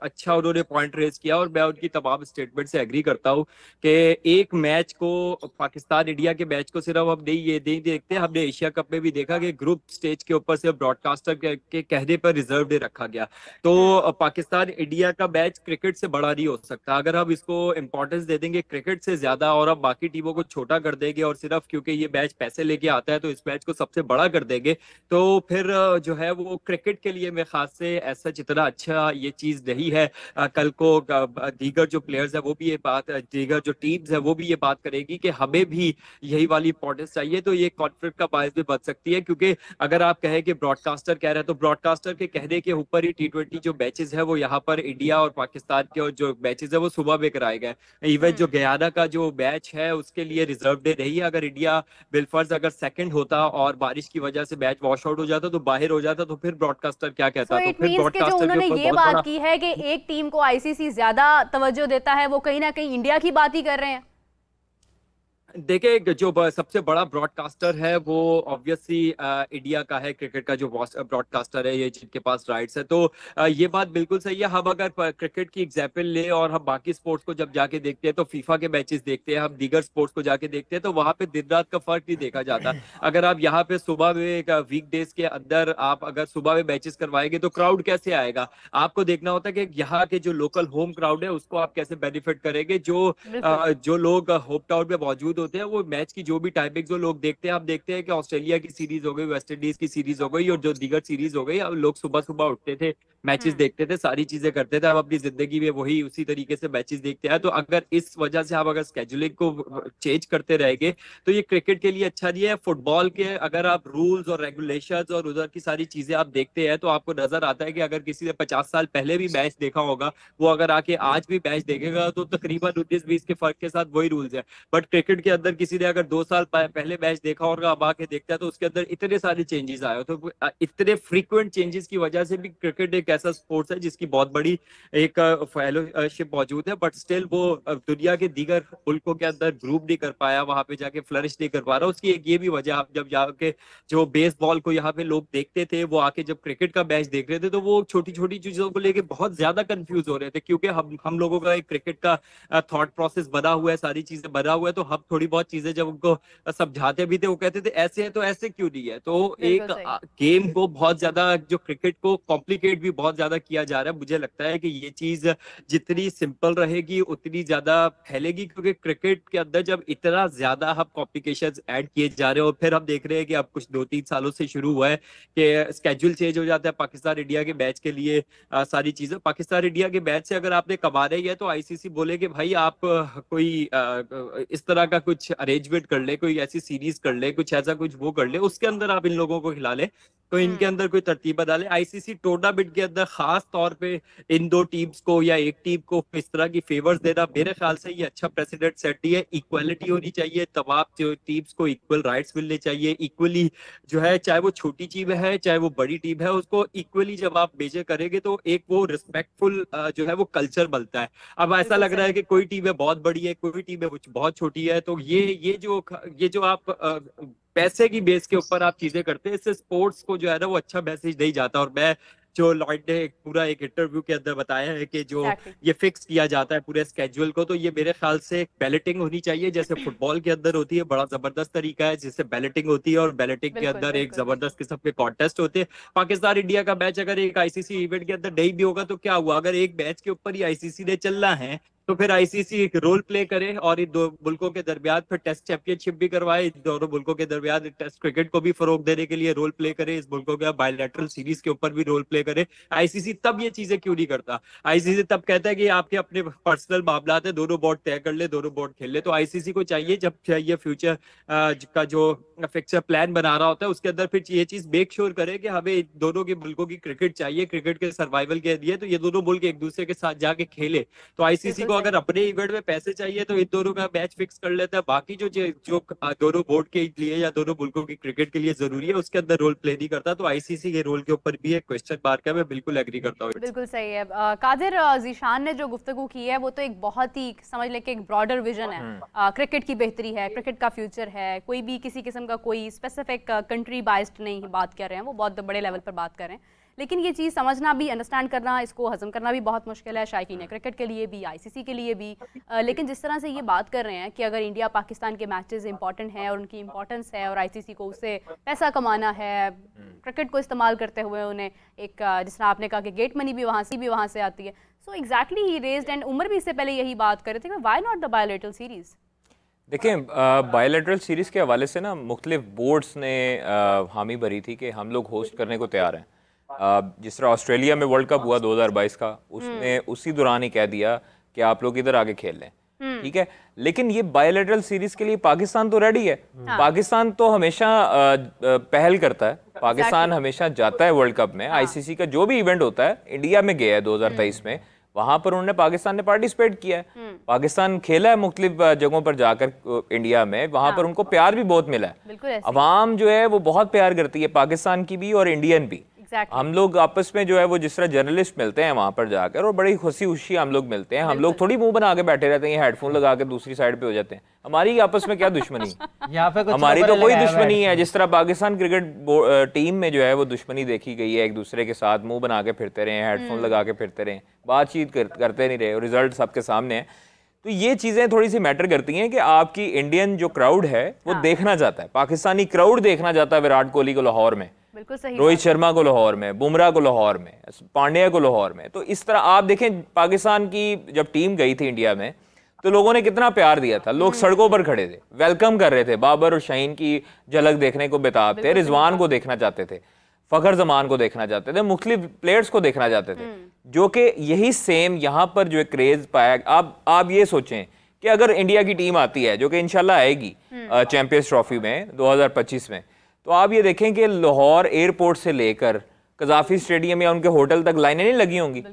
अच्छा उन्होंने पॉइंट रेज किया और मैं उनकी तमाम स्टेटमेंट से एग्री करता हूँ कि एक मैच को, पाकिस्तान इंडिया के मैच को सिर्फ हम नहीं देखते, हमने एशिया कप में भी देखा कि ग्रुप स्टेज के ऊपर से ब्रॉडकास्टर के कहने पर रिजर्व डे रखा गया। तो पाकिस्तान इंडिया का मैच क्रिकेट से बड़ा नहीं हो सकता। अगर हम इसको इम्पोर्टेंस दे देंगे क्रिकेट से ज्यादा और हम बाकी टीमों को छोटा कर देंगे और सिर्फ क्योंकि ये मैच पैसे लेके आता है तो इस मैच को सबसे बड़ा कर देंगे, तो फिर जो है वो क्रिकेट के लिए मैं खास से ऐसा जितना अच्छा ये चीज नहीं है। कल को दीगर जो प्लेयर्स है वो भी ये बात, दीगर जो टीम्स है वो भी ये बात करेगी कि हमें भी यही वाली इंपॉर्टेंस चाहिए, तो ये कॉन्फ्लिक्ट का बायस भी बच सकती है। क्योंकि अगर आप कहें कि ब्रॉडकास्टर कह रहे हैं तो ब्रॉडकास्टर के कहने के ऊपर ही T20 जो मैचेस है वो यहाँ पर इंडिया और पाकिस्तान के जो मैचेस है वो सुबह में कराए गए। इवन जो गयाना का जो मैच है उसके लिए रिजर्व डे नहीं है। अगर इंडिया बिलफर्ज अगर सेकंड होता और बारिश की वजह से मैच वॉश आउट हो जाता तो बाहर हो जाता, तो फिर ब्रॉडकास्टर क्या कहता? तो फिर ब्रॉडकास्टर उन्होंने ये बात की है कि एक टीम को आईसीसी ज्यादा तवज्जो देता है, वो कहीं ना कहीं इंडिया की बात ही कर रहे हैं। देखिए जो सबसे बड़ा ब्रॉडकास्टर है वो ऑब्वियसली इंडिया का है, क्रिकेट का जो ब्रॉडकास्टर है ये जिनके पास राइट्स है। तो ये बात बिल्कुल सही है। हम अगर क्रिकेट की एग्जाम्पल ले और हम बाकी स्पोर्ट्स को जब जाके देखते हैं तो फीफा के मैचेस देखते हैं, हम दीगर स्पोर्ट्स को जाके देखते हैं तो वहां पे दिन रात का फर्क नहीं देखा जाता। अगर आप यहाँ पे सुबह में वीक डेज के अंदर आप अगर सुबह में मैचेस करवाएंगे तो क्राउड कैसे आएगा? आपको देखना होता है कि यहाँ के जो लोकल होम क्राउड है उसको आप कैसे बेनिफिट करेंगे। जो लोग होम टाउन में मौजूद होते हैं वो मैच की जो भी टाइमिंग जो लोग देखते हैं, आप देखते हैं कि ऑस्ट्रेलिया की सीरीज हो गई, वेस्ट इंडीज की सीरीज हो गई और जो दीगर सीरीज हो गई, अब लोग सुबह सुबह उठते थे, मैचेस देखते थे, सारी चीजें करते थे। अब अपनी जिंदगी में वही उसी तरीके से मैचेस देखते हैं। तो अगर इस वजह से आप अगर स्केजुलिंग को चेंज करते रहेंगे तो ये क्रिकेट के लिए अच्छा नहीं है। फुटबॉल के अगर आप रूल्स और रेगुलेशंस और उधर की सारी चीजें आप देखते हैं तो आपको नजर आता है कि अगर किसी ने 50 साल पहले भी मैच देखा होगा वो अगर आके आज भी मैच देखेगा तो तकरीबन 19-20 के फर्क के साथ वही रूल्स है। बट क्रिकेट के अंदर किसी ने अगर 2 साल पहले मैच देखा होगा अब आके देखता है तो उसके अंदर इतने सारे चेंजेस आए। तो इतने फ्रीक्वेंट चेंजेस की वजह से भी क्रिकेट एक ऐसा स्पोर्ट्स है जिसकी बहुत बड़ी एक फेलोशिप मौजूद है, बट स्टिल वो दुनिया के दीगर मुल्कों के अंदर ग्रुप नहीं कर पाया, वहां पे जाके फ्लरिश नहीं कर पा रहा। उसकी एक ये भी वजह, आप जब जाके जो बेसबॉल को यहाँ पे लोग देखते थे वो आके जब क्रिकेट का मैच देख रहे थे तो वो छोटी छोटी चीजों को लेके बहुत ज्यादा कंफ्यूज हो रहे थे, क्योंकि हम लोगों का एक क्रिकेट का थॉट प्रोसेस बना हुआ है, सारी चीजें बना हुआ है। तो हम थोड़ी बहुत चीजें जब उनको समझाते भी थे वो कहते थे ऐसे है तो ऐसे क्यों नहीं है। तो एक गेम को बहुत ज्यादा, जो क्रिकेट को कॉम्प्लिकेट भी बहुत ज्यादा किया जा रहा है। मुझे लगता है कि ये चीज जितनी सिंपल रहेगी उतनी ज्यादा फैलेगी, क्योंकि क्रिकेट के अंदर जब इतना ज्यादा हम कॉम्प्लिकेशंस ऐड किए जा रहे हैं और फिर हम देख रहे हैं कि अब कुछ 2-3 सालों से शुरू हुआ है कि स्केड्यूल चेंज हो जाता है पाकिस्तान इंडिया के मैच के लिए। सारी चीजें पाकिस्तान इंडिया के मैच से अगर आपने कमा रही है तो आईसीसी बोले कि भाई आप कोई इस तरह का कुछ अरेंजमेंट कर ले, कोई ऐसी सीरीज कर ले, कुछ ऐसा कुछ वो कर ले, उसके अंदर आप इन लोगों को खिला ले, तो इनके अंदर कोई तरतीब बना ले। आईसीसी टूर्नामेंट के अंदर खास तौर पे इन दो टीम्स को या एक टीम को इस तरह की फेवर्स देना मेरे ख्याल से ये अच्छा प्रेसिडेंट सेट है। इक्वालिटी होनी चाहिए, तमाम जो टीम्स को इक्वल राइट्स मिलने चाहिए, इक्वली जो है चाहे वो छोटी टीम है चाहे वो बड़ी टीम है उसको इक्वली जब आप मेजर करेंगे तो एक वो रिस्पेक्टफुल जो है वो कल्चर बनता है। अब ऐसा लग रहा है कि कोई टीम है बहुत बड़ी है, कोई टीम है बहुत छोटी है, तो ये जो आप पैसे की बेस के ऊपर आप चीजें करते हैं, इससे स्पोर्ट्स को जो है ना वो अच्छा मैसेज नहीं जाता। और मैं जो लॉयड ने पूरा एक इंटरव्यू के अंदर बताया है कि जो ये फिक्स किया जाता है पूरे स्केड्यूल को, तो ये मेरे ख्याल से बैलेटिंग होनी चाहिए जैसे फुटबॉल के अंदर होती है। बड़ा जबरदस्त तरीका है जिससे बैलेटिंग होती है और बैलेटिंग के अंदर एक जबरदस्त किस्म के कॉन्टेस्ट होते हैं। पाकिस्तान इंडिया का मैच अगर एक आईसीसी इवेंट के अंदर नहीं भी होगा तो क्या हुआ, अगर एक मैच के ऊपर ही आईसीसी ने चलना है तो फिर आईसीसी एक रोल प्ले करे और इन दो मुल्कों के दरमियान फिर टेस्ट चैंपियनशिप भी करवाए, दोनों मुल्कों के दरमियान टेस्ट क्रिकेट को भी फरोग देने के लिए रोल प्ले करे, इस मुल्कों के बायलैटरल सीरीज के ऊपर भी रोल प्ले करे। आईसीसी तब ये चीजें क्यों नहीं करता? आईसीसी तब कहता है कि आपके अपने पर्सनल मामला है, दोनों बोर्ड तय कर ले, दोनों बोर्ड खेल ले। तो आईसीसी को चाहिए जब ये फ्यूचर का जो फिक्सर प्लान बना रहा होता है उसके अंदर फिर ये चीज मेक श्योर करे कि हमें दोनों के मुल्कों की क्रिकेट चाहिए, क्रिकेट के सर्वाइवल के लिए, तो ये दोनों मुल्क एक दूसरे के साथ जाके खेले। तो आईसीसी को अगर अपने इवेंट में पैसे चाहिए तो इन दोनों का मैच फिक्स कर लेता है, बाकी जो दोनों बोर्ड के लिए या दोनों मुल्कों की क्रिकेट के लिए जरूरी है उसके अंदर रोल प्ले नहीं करता। तो आईसीसी के रोल के ऊपर भी एक क्वेश्चन मार्क है। मैं बिल्कुल एग्री करता हूँ। बिल्कुल सही है। कादिर, ज़ीशान ने जो गुफ्तगू की है वो तो एक बहुत ही समझ ले कि एक ब्रॉडर विजन है, क्रिकेट की बेहतरी है, क्रिकेट का फ्यूचर है, कोई भी किसी किस्म का कोई स्पेसिफिक कंट्री बाइस्ड नहीं बात कर रहे हैं, वो बहुत बड़े लेवल पर बात कर रहे हैं। लेकिन ये चीज़ समझना भी, अंडरस्टैंड करना, इसको हजम करना भी बहुत मुश्किल है शायकीन है क्रिकेट के लिए भी, आईसीसी के लिए भी। लेकिन जिस तरह से ये बात कर रहे हैं कि अगर इंडिया पाकिस्तान के मैचेस इंपॉर्टेंट हैं और उनकी इंपॉर्टेंस है और आईसीसी को उससे पैसा कमाना है, क्रिकेट को इस्तेमाल करते हुए उन्हें एक, जिस तरह आपने कहा कि गेट मनी भी वहाँ से आती है। सो एग्जैक्टली ही रेज्ड, एंड उमर भी इससे पहले यही बात कर रहे थे, why not the bilateral series? देखें, बायलैटरल सीरीज़ के हवाले से ना मुख्तलिफ बोर्ड्स ने हामी भरी थी कि हम लोग होस्ट करने को तैयार हैं। जिस तरह ऑस्ट्रेलिया में वर्ल्ड कप हुआ 2022 का, उसने उसी दौरान ही कह दिया कि आप लोग इधर आके खेल लें, ठीक है। लेकिन ये बायलैटरल सीरीज के लिए पाकिस्तान तो रेडी है। पाकिस्तान तो हमेशा पहल करता है, पाकिस्तान हमेशा जाता है वर्ल्ड कप में। आईसीसी का जो भी इवेंट होता है, इंडिया में गया है 2023 में, वहां पर उन्होंने पाकिस्तान ने पार्टिसिपेट किया है, पाकिस्तान खेला है मुख्तलिफ जगहों पर जाकर इंडिया में, वहां पर उनको प्यार भी बहुत मिला है। अवाम जो है वो बहुत प्यार करती है पाकिस्तान की भी और इंडियन भी। Exactly. हम लोग आपस में जो है वो जिस तरह जर्नलिस्ट मिलते हैं वहां पर जाकर और बड़ी खुशी खुशी हम लोग मिलते हैं, हम लोग थोड़ी मुंह बना के बैठे रहते हैं, हेडफोन लगा के दूसरी साइड पे हो जाते हैं। हमारी आपस में क्या दुश्मनी यहाँ पे हमारी तो कोई दुश्मनी है। जिस तरह पाकिस्तान क्रिकेट टीम में जो है वो दुश्मनी देखी गई है, एक दूसरे के साथ मुंह बना के फिरते रहे, हेडफोन लगा के फिरते रहे, बातचीत करते नहीं रहे और रिजल्ट सबके सामने है। तो ये चीजें थोड़ी सी मैटर करती हैं कि आपकी इंडियन जो क्राउड है वो देखना चाहता है, पाकिस्तानी क्राउड देखना चाहता है विराट कोहली को लाहौर में, बिल्कुल सही, रोहित शर्मा को लाहौर में, बुमराह को लाहौर में, पांड्या को लाहौर में। तो इस तरह आप देखें पाकिस्तान की जब टीम गई थी इंडिया में तो लोगों ने कितना प्यार दिया था, लोग सड़कों पर खड़े थे, वेलकम कर रहे थे, बाबर और शाहीन की झलक देखने को बेताब थे, रिजवान को देखना चाहते थे, फखर जमान को देखना चाहते थे, मुख्तलिफ प्लेयर्स को देखना चाहते थे, जो कि यही सेम यहाँ पर जो क्रेज पाया। आप ये सोचें कि अगर इंडिया की टीम आती है जो कि इंशाल्लाह आएगी चैंपियंस ट्रॉफी में 2025 में, तो आप ये देखें कि लाहौर एयरपोर्ट से लेकर कजाफी स्टेडियम या उनके होटल तक लाइनें नहीं लगी होंगी,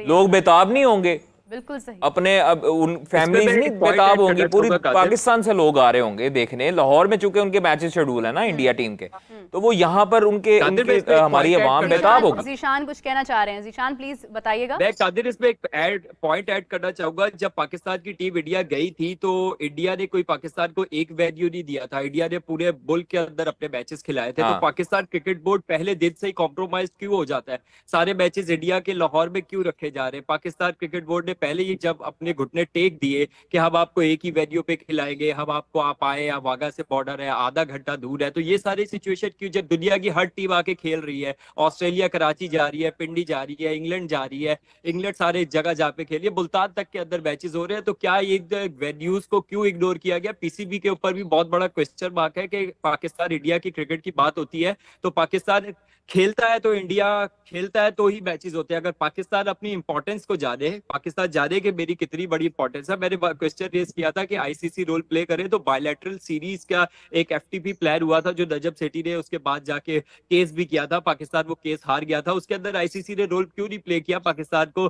लोग बेताब नहीं होंगे, बिल्कुल सही, अपने अब उन फैमिलीज नहीं बेताब होंगी, पूरी पाकिस्तान से लोग आ रहे होंगे देखने लाहौर में, चूंकि उनके मैचेस शेड्यूल है ना इंडिया टीम के, तो वो यहाँ पर उनके हमारी आवाम बेताब होगी। जीशान कुछ कहना चाह रहे हैं, जीशान प्लीज बताइएगा। मैं कादिर इसमें एक पॉइंट ऐड करना चाहूंगा। जब पाकिस्तान की टीम इंडिया गई थी तो इंडिया ने कोई पाकिस्तान को एक वेन्यू नहीं दिया था, इंडिया ने पूरे मुल्क के अंदर अपने मैचेस खिलाए थे। तो पाकिस्तान क्रिकेट बोर्ड पहले दिन से ही कॉम्प्रोमाइज क्यों हो जाता है, सारे मैचेस इंडिया के लाहौर में क्यों रखे जा रहे हैं? पाकिस्तान क्रिकेट बोर्ड ने पहले ही जब अपने घुटने टेक दिए कि हम आपको एक ही वेन्यू पे खिलाएंगे, हम आपको, आप आए, आप वागा से बॉर्डर है, आधा घंटा दूर है, तो ये सारी सिचुएशन क्यों? जब दुनिया की हर टीम आके खेल रही है, ऑस्ट्रेलिया कराची जा रही है, पिंडी जा रही है, इंग्लैंड जा रही है, इंग्लैंड सारे जगह जहाँ पे खेली है, मुल्तान तक के अंदर मैचेस हो रहे हैं, तो क्या ये वेन्यूज को क्यों इग्नोर किया गया? पीसीबी के ऊपर भी बहुत बड़ा क्वेश्चन मार्क है कि पाकिस्तान इंडिया की क्रिकेट की बात होती है तो पाकिस्तान खेलता है तो इंडिया खेलता है तो ही मैचेस होते हैं। अगर पाकिस्तान अपनी इंपॉर्टेंस को जाने, पाकिस्तान जाने कि मेरी कितनी बड़ी इंपॉर्टेंस है, मैंने क्वेश्चन रेज किया था कि आईसीसी रोल प्ले करे तो बायलैटरल सीरीज का एक एफटीपी प्लान हुआ था जो नजब सेठी ने उसके बाद जाके केस भी किया था, पाकिस्तान वो केस हार गया था, उसके अंदर आईसीसी ने रोल क्यों नहीं प्ले किया? पाकिस्तान को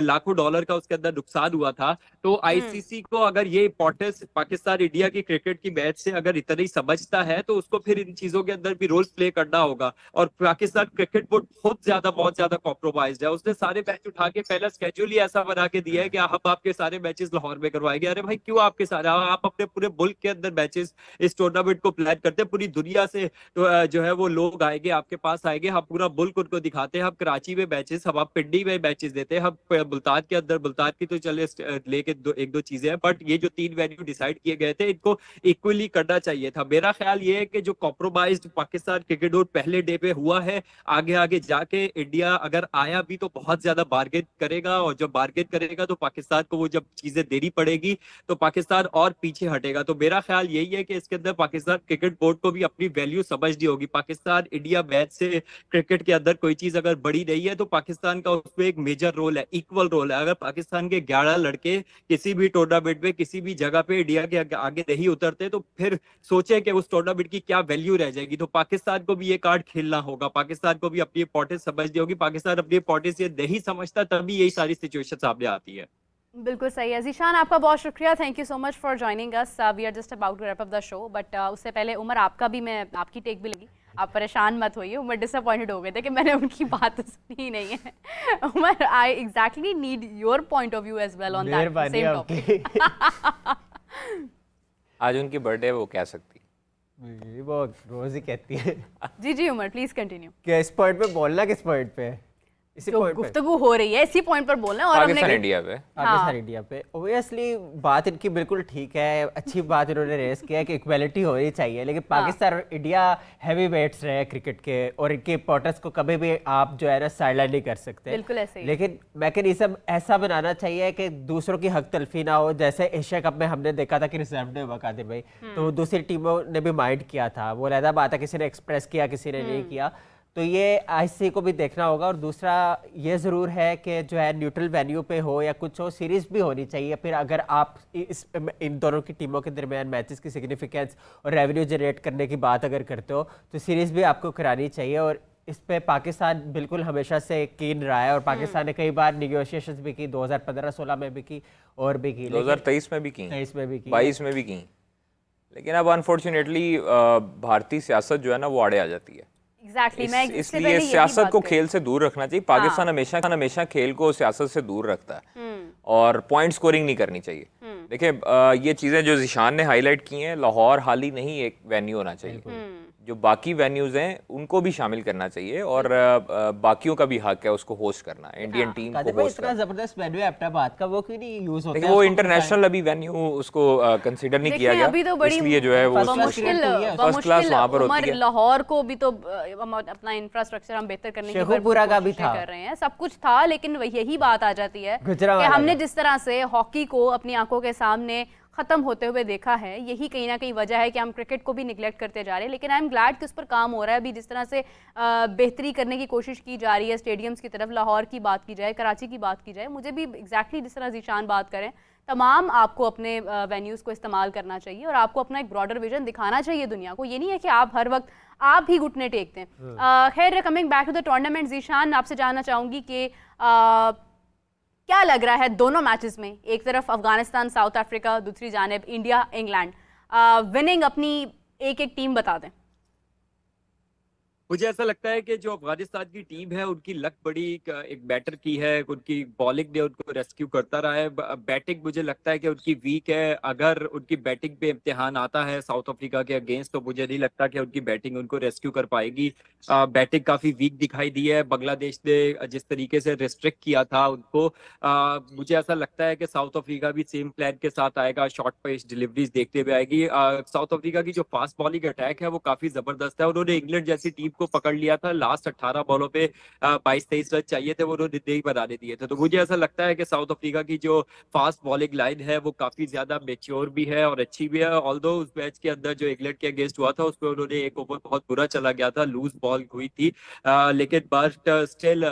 लाखों डॉलर का उसके अंदर नुकसान हुआ था। तो आईसीसी को अगर ये इंपॉर्टेंस पाकिस्तान इंडिया की क्रिकेट की मैच से अगर इतना ही समझता है तो उसको फिर इन चीजों के अंदर भी रोल प्ले करना होगा। और पाकिस्तान क्रिकेट बोर्ड बहुत ज्यादा कॉम्प्रोमाइज्ड है, उसने सारे मैच उठा के पहला स्केड्यूल ही ऐसा बना के दिया है कि हम आपके सारे मैचेस लाहौर में करवाएंगे। अरे भाई क्यों आपके सारे, आप अपने पूरे मुल्क के अंदर मैचेस इस टूर्नामेंट को प्लान करते हैं, पूरी दुनिया से तो जो है वो लोग आएंगे आपके पास आएंगे, हम पूरा मुल्क उनको दिखाते हैं, हम कराची में मैचेस, हम पिंडी में मैचेस देते हैं, हम मुल्तान के अंदर, मुल्तान की तो चले लेके एक दो चीजें हैं, बट ये जो 3 वेन्यू डिसाइड किए गए थे इनको इक्वली करना चाहिए था। मेरा ख्याल ये है कि जो कॉम्प्रोमाइज्ड पाकिस्तान क्रिकेट बोर्ड पहले डे पे हुआ है, आगे आगे जाके इंडिया अगर आया भी तो बहुत ज्यादा बार्गेन करेगा, और जब बार्गेन करेगा तो पाकिस्तान को वो जब चीजें देनी पड़ेगी तो पाकिस्तान और पीछे हटेगा। तो मेरा ख्याल यही है कि इसके अंदर पाकिस्तान क्रिकेट बोर्ड को भी अपनी वैल्यू समझनी होगी। पाकिस्तान इंडिया मैच से क्रिकेट के अंदर कोई चीज अगर बड़ी नहीं है तो पाकिस्तान का उसमें एक मेजर रोल है, इक्वल रोल है। अगर पाकिस्तान के 11 लड़के किसी भी टूर्नामेंट में किसी भी जगह पे इंडिया के आगे नहीं उतरते तो फिर सोचे कि उस टूर्नामेंट की क्या वैल्यू रह जाएगी। तो पाकिस्तान को भी ये कार्ड खेलना होगा, पाकिस्तान को भी अपनी इंपॉर्टेंस समझनी होगी। पाकिस्तान अपनी इंपॉर्टेंस ये नहीं समझता तभी यही सारी सिचुएशन सामने आती है। बिल्कुल सही है। जीशान आपका बहुत शुक्रिया, thank you so much for joining us. We are just about to wrap up the show, but उससे पहले उमर आपका भी, मैं आपकी टेक भी लगी, आप परेशान मत होइए। उमर डिसअपॉइंटेड हो गए थे कि मैंने उनकी बात सुनी ही नहीं है। Umar, I exactly need your point of view as well on that same topic. आज उनकी बर्थडे, वो कह सकती, वो रोज ही कहती है। जी उमर प्लीज कंटिन्यू। किस पॉइंट पे बोलना, किस पॉइंट पे? इसी पॉइंट पे गुफ्तगू हो रही है, इसी पॉइंट पर बोलना। और पाकिस्तान इंडिया पे, पाकिस्तान इंडिया पे ऑब्वियसली बात इनकी बिल्कुल ठीक है, अच्छी बात इन्होंने रेस किया कि इक्वालिटी होनी चाहिए, लेकिन पाकिस्तान और इंडिया हैवी वेट्स रहे क्रिकेट के और इनकी इंपॉर्टेंस को कभी भी आप जो है ना साइडलाइन नहीं कर सकते। बिल्कुल ऐसे ही। लेकिन मैकेनिज्म ऐसा बनाना चाहिए कि दूसरों की हक तलफी ना हो। जैसे एशिया कप में हमने देखा था कि रिजर्व डे हुआ कादिर भाई, तो दूसरी टीमों ने भी माइंड किया था, वो अलग बात है, किसी ने एक्सप्रेस किया किसी ने नहीं किया, तो ये आईसीसी को भी देखना होगा। और दूसरा ये ज़रूर है कि जो है न्यूट्रल वेन्यू पे हो या कुछ हो, सीरीज़ भी होनी चाहिए। फिर अगर आप इन दोनों की टीमों के दरमियान मैचेस की सिग्निफिकेंस और रेवेन्यू जनरेट करने की बात अगर करते हो तो सीरीज़ भी आपको करानी चाहिए। और इस पे पाकिस्तान बिल्कुल हमेशा से कीन रहा है और पाकिस्तान ने कई बार निगोशिएशंस भी की, 2015-16 में भी की और भी की, 2023 में भी की, 23 में भी की, 22 में भी की। लेकिन अब अनफॉर्चुनेटली भारतीय सियासत जो है ना वो आड़े आ जाती है। एग्जैक्टली मैं इससे इसलिए पहले यही सियासत बात को कर- खेल से दूर रखना चाहिए। पाकिस्तान हमेशा खेल को सियासत से दूर रखता है और पॉइंट स्कोरिंग नहीं करनी चाहिए। देखिए ये चीज़ें जो जिशान ने हाईलाइट की हैं, लाहौर हाल ही नहीं एक वेन्यू होना चाहिए, जो बाकी वेन्यूज हैं उनको भी शामिल करना चाहिए और बाकियों का भी हक है उसको होस्ट करना, इंडियन टीम को होस्ट इतना जबरदस्त वेन्यू है एबटाबाद का, वो क्यों नहीं यूज होता है? वो इंटरनेशनल अभी वेन्यू उसको कंसीडर नहीं किया गया, अभी तो बड़ी इसलिए जो है वो मुश्किल फर्स्ट क्लास वहाँ पर होती है। लाहौर को भी तो हम अपना इंफ्रास्ट्रक्चर हम बेहतर करने की शेखुपुरा का भी था, कर रहे हैं, सब कुछ था, लेकिन यही बात आ जाती है कि हमने जिस तरह से हॉकी को अपनी आंखों के सामने खत्म होते हुए देखा है, यही कहीं ना कहीं वजह है कि हम क्रिकेट को भी निगलेक्ट करते जा रहे हैं। लेकिन आई एम ग्लैड कि उस पर काम हो रहा है। अभी जिस तरह से बेहतरी करने की कोशिश की जा रही है स्टेडियम्स की तरफ, लाहौर की बात की जाए, कराची की बात की जाए, मुझे भी एग्जैक्टली जिस तरह जीशान बात करें, तमाम आपको अपने वेन्यूज़ को इस्तेमाल करना चाहिए और आपको अपना एक ब्रॉडर विजन दिखाना चाहिए दुनिया को। ये नहीं है कि आप हर वक्त आप ही घुटने टेकते हैं। खैर, coming back to the tournament, Zeeshan आपसे जानना चाहूँगी कि क्या लग रहा है दोनों मैचेस में, एक तरफ अफगानिस्तान साउथ अफ्रीका, दूसरी जानिब इंडिया इंग्लैंड, विनिंग अपनी एक एक टीम बता दें। मुझे ऐसा लगता है कि जो अफगानिस्तान की टीम है उनकी लक बड़ी एक बैटर की है, उनकी बॉलिंग ने उनको रेस्क्यू करता रहा है। बैटिंग मुझे लगता है कि उनकी वीक है। अगर उनकी बैटिंग पे इम्तिहान आता है साउथ अफ्रीका के अगेंस्ट, तो मुझे नहीं लगता कि उनकी बैटिंग उनको रेस्क्यू कर पाएगी। बैटिंग काफी वीक दिखाई दी है। बांग्लादेश ने जिस तरीके से रिस्ट्रिक्ट किया था उनको, मुझे ऐसा लगता है कि साउथ अफ्रीका भी सेम प्लान के साथ आएगा, शॉर्ट पेस डिलीवरीज देखते हुए आएगी। साउथ अफ्रीका की जो फास्ट बॉलिंग अटैक है वो काफी जबरदस्त है। उन्होंने इंग्लैंड जैसी टीम को पकड़ लिया था, लास्ट 18 बॉलों पे 22-23 रन चाहिए थे, वो उन्होंने दे बनाने दिए थे। तो मुझे ऐसा लगता है कि साउथ अफ्रीका की जो फास्ट बॉलिंग लाइन है वो काफी ज्यादा मेच्योर भी है और अच्छी भी है। ऑल्दो उस मैच के अंदर जो इंग्लैंड के अगेंस्ट हुआ था उसमें उन्होंने एक ओवर बहुत बुरा चला गया था, लूज बॉल हुई थी, लेकिन बट स्टिल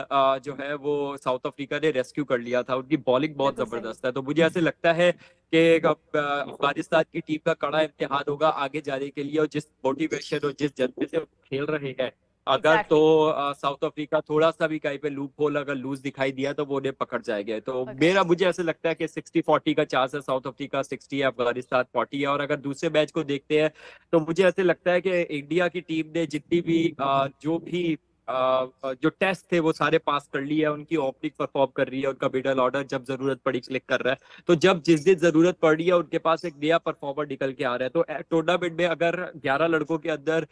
जो है वो साउथ अफ्रीका ने रेस्क्यू कर लिया था। उनकी बॉलिंग बहुत जबरदस्त है। तो मुझे ऐसे लगता है कि अफगानिस्तान की टीम का कड़ा इम्तिहान होगा आगे जाने के लिए, और जिस मोटिवेशन और जिस जज्बे से खेल रहे हैं, अगर तो साउथ अफ्रीका थोड़ा सा भी कहीं पे लूप होल अगर लूज दिखाई दिया तो वो उन्हें पकड़ जाएंगे। तो मुझे ऐसे लगता है कि 60-40 का चांस है, साउथ अफ्रीका 60 है, अफगानिस्तान 40 है। और अगर दूसरे मैच को देखते हैं तो मुझे ऐसे लगता है कि इंडिया की टीम ने जितनी भी जो भी जो टेस्ट थे वो सारे पास कर लिए। उनकी ओपनिंग परफॉर्म कर रही है, उनका मिडल ऑर्डर जब जरूरत पड़ी क्लिक कर रहा है। तो जब जिस दिन जरूरत पड़ रही है उनके पास एक नया परफॉर्मर निकल के आ रहा है। तो टूर्नामेंट में अगर 11 लड़कों के अंदर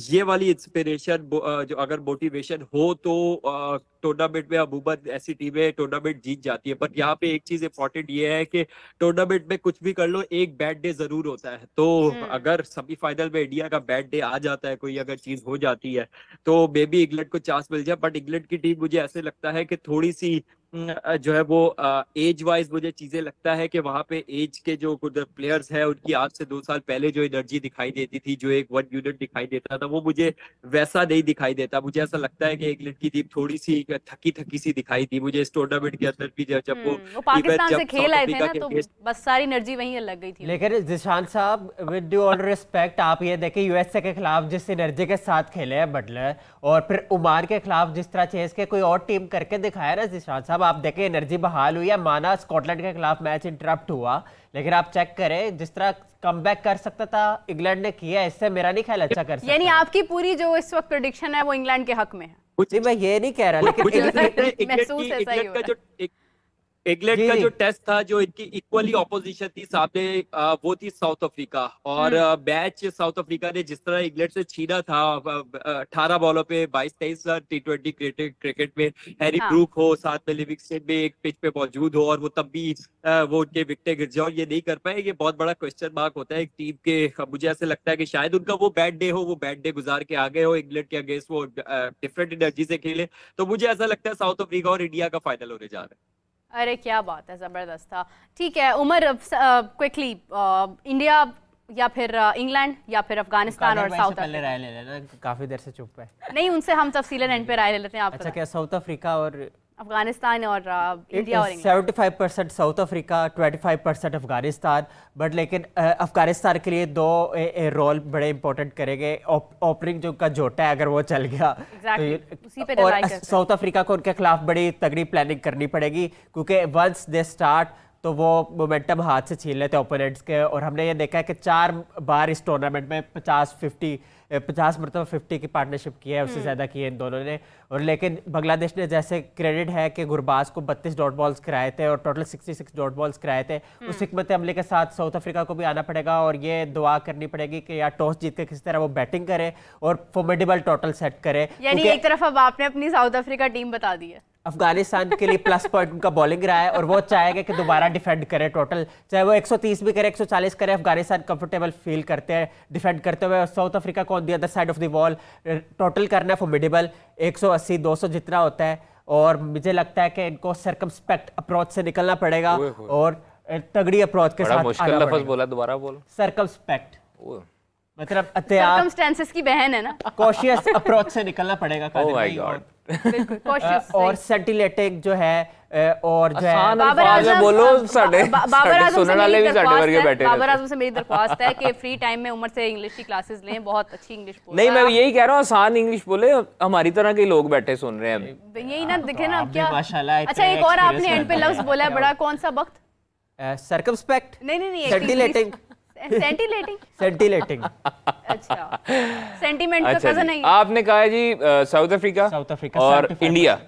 ये वाली इंस्पिरेशन जो अगर मोटिवेशन हो तो टूर्नामेंट में अमूमन ऐसी टीमें टूर्नामेंट जीत जाती है। बट यहाँ पे एक चीज इंपॉर्टेंट ये है कि टूर्नामेंट में कुछ भी कर लो, एक बैड डे जरूर होता है। तो अगर सेमीफाइनल में इंडिया का बैड डे आ जाता है, कोई अगर चीज हो जाती है, तो मे बी इंग्लैंड को चांस मिल जाए। बट इंग्लैंड की टीम मुझे ऐसे लगता है कि थोड़ी सी जो है वो एज वाइज मुझे चीजें लगता है कि वहां पे एज के जो प्लेयर्स हैं उनकी आज से 2 साल पहले जो एनर्जी दिखाई देती थी, जो एक वन यूनिट दिखाई देता था, वो मुझे वैसा नहीं दिखाई देता। मुझे ऐसा लगता है कि इंग्लैंड की टीम थोड़ी सी थकी सी दिखाई थी मुझे इस टूर्नामेंट के अंदर भी, जब वो पाकिस्तान से खेल आए थे ना, तो बस सारी एनर्जी वहीं लग गई थी। लेकिन जिशान साहब, विद ड्यू ऑल रिस्पेक्ट, आप ये देखें यूएसए के खिलाफ जिस एनर्जी के साथ खेले हैं बटलर, और फिर ओमान के खिलाफ जिस तरह चेस के कोई और टीम करके दिखाया ना जिशान साहब, आप देखें एनर्जी बहाल हुई है। माना स्कॉटलैंड के खिलाफ मैच इंटरप्ट हुआ, लेकिन आप चेक करें जिस तरह कमबैक कर सकता था इंग्लैंड ने किया, इससे मेरा नहीं ख्याल अच्छा कर सकता। यानी आपकी पूरी जो इस वक्त प्रेडिक्शन है वो इंग्लैंड के हक में है? जी, मैं ये नहीं कह रहा, लेकिन महसूस ऐसा ही हो रहा है। इंग्लैंड का जो टेस्ट था, जो इनकी इक्वली ऑपोजिशन थी सामने, वो थी साउथ अफ्रीका। और मैच साउथ अफ्रीका ने जिस तरह इंग्लैंड से छीना था 18 बॉलों पे 22-23 रन T20 क्रिकेट में, हैरी ब्रूक हो साथ में लिविंगस्टन में एक पिच पे मौजूद हो और वो तब भी वो उनके विकेटें गिर जाओ, ये नहीं कर पाए, ये बहुत बड़ा क्वेश्चन मार्क होता है एक टीम के। मुझे ऐसे लगता है कि शायद उनका वो बैड डे हो, वो बैड डे गुजार के आ गए हो, इंग्लैंड के अगेंस्ट वो डिफरेंट एनर्जी से खेले। तो मुझे ऐसा लगता है साउथ अफ्रीका और इंडिया का फाइनल होने जा रहा है। अरे क्या बात है, जबरदस्त था। ठीक है उमर, क्विकली इंडिया या फिर इंग्लैंड या फिर अफगानिस्तान और साउथ अफ्रीका? राय ले लेना, काफी देर से चुप है। नहीं, उनसे हम तफसीलन एंड पे राय ले लेते हैं। आप अच्छा, क्या साउथ अफ्रीका और अफगानिस्तान और इंडिया और England? 75% south Africa, 25% Afghanistan. But लेकिन अफगानिस्तान के लिए दो रोल बड़े इंपॉर्टेंट करेंगे। ओपनिंग जो का जोटा है अगर वो चल गया तो, और साउथ अफ्रीका को उनके खिलाफ बड़ी तगड़ी प्लानिंग करनी पड़ेगी, क्योंकि वंस दे स्टार्ट तो वो मोमेंटम हाथ से छीन लेते हैं ओपोनेंट्स के। और हमने ये देखा है कि 4 बार इस टूर्नामेंट में 50-50 50 मरतबा 50 की पार्टनरशिप की है, उससे ज़्यादा की है इन दोनों ने। और लेकिन बांग्लादेश ने जैसे क्रेडिट है कि गुरबाज को 32 डॉट बॉल्स कराए थे और टोटल 66 डॉट बॉल्स कराए थे, उस हिकमत अमली के साथ साउथ अफ्रीका को भी आना पड़ेगा और ये दुआ करनी पड़ेगी कि या टॉस जीत के किस तरह वो बैटिंग करे और फॉर्मिडेबल टोटल सेट करे। यानी एक तरफ अब आपने अपनी साउथ अफ्रीका टीम बता दी है। अफगानिस्तान के लिए प्लस पॉइंट उनका बॉलिंग रहा है और वो चाहेगा कि दोबारा डिफेंड करे, टोटल चाहे वो 130 भी करे 140 करे, अफगानिस्तान कंफर्टेबल फील करते हैं डिफेंड करते हुए। साउथ अफ्रीका को on the other side of the wall total करना है फॉर्मिडेबल 180-200 जितना होता है। और मुझे लगता है कि इनको सर्कमस्पेक्ट अप्रोच से निकलना पड़ेगा और तगड़ी अप्रोच के साथ। मुश्किल लफ्ज़ बोला, दोबारा बोलो। सर्कमस्पेक्ट मतलब सर्कमस्टेंसेस की बहन है ना, कॉशियस अप्रोच से निकलना पड़ेगा। Oh my God. और सेंटिलेटिंग जो है और जो है बाबर आजम बोलो साडे बाबर आजम सुनने वाले भी साडे वर्गे बैठे हैं। बाबर आजम से मेरी दरख्वास्त है कि फ्री टाइम में उमर से इंग्लिश की क्लासेस लें, बहुत अच्छी इंग्लिश बोलता नहीं, मैं यही कह रहा हूँ आसान इंग्लिश बोले, हमारी तरह के लोग बैठे सुन रहे हैं। यही ना दिखे ना क्या। माशाल्लाह। अच्छा एक और आपने एंड पे लफ्ज बोला है बड़ा, कौन सा वक्त? सर्कमस्पेक्ट नहीं सेंटिलेटिंग सेंटिलेटिंग अच्छा सेंटीमेंट का कजन है। आपने कहा है जी साउथ अफ्रीका और इंडिया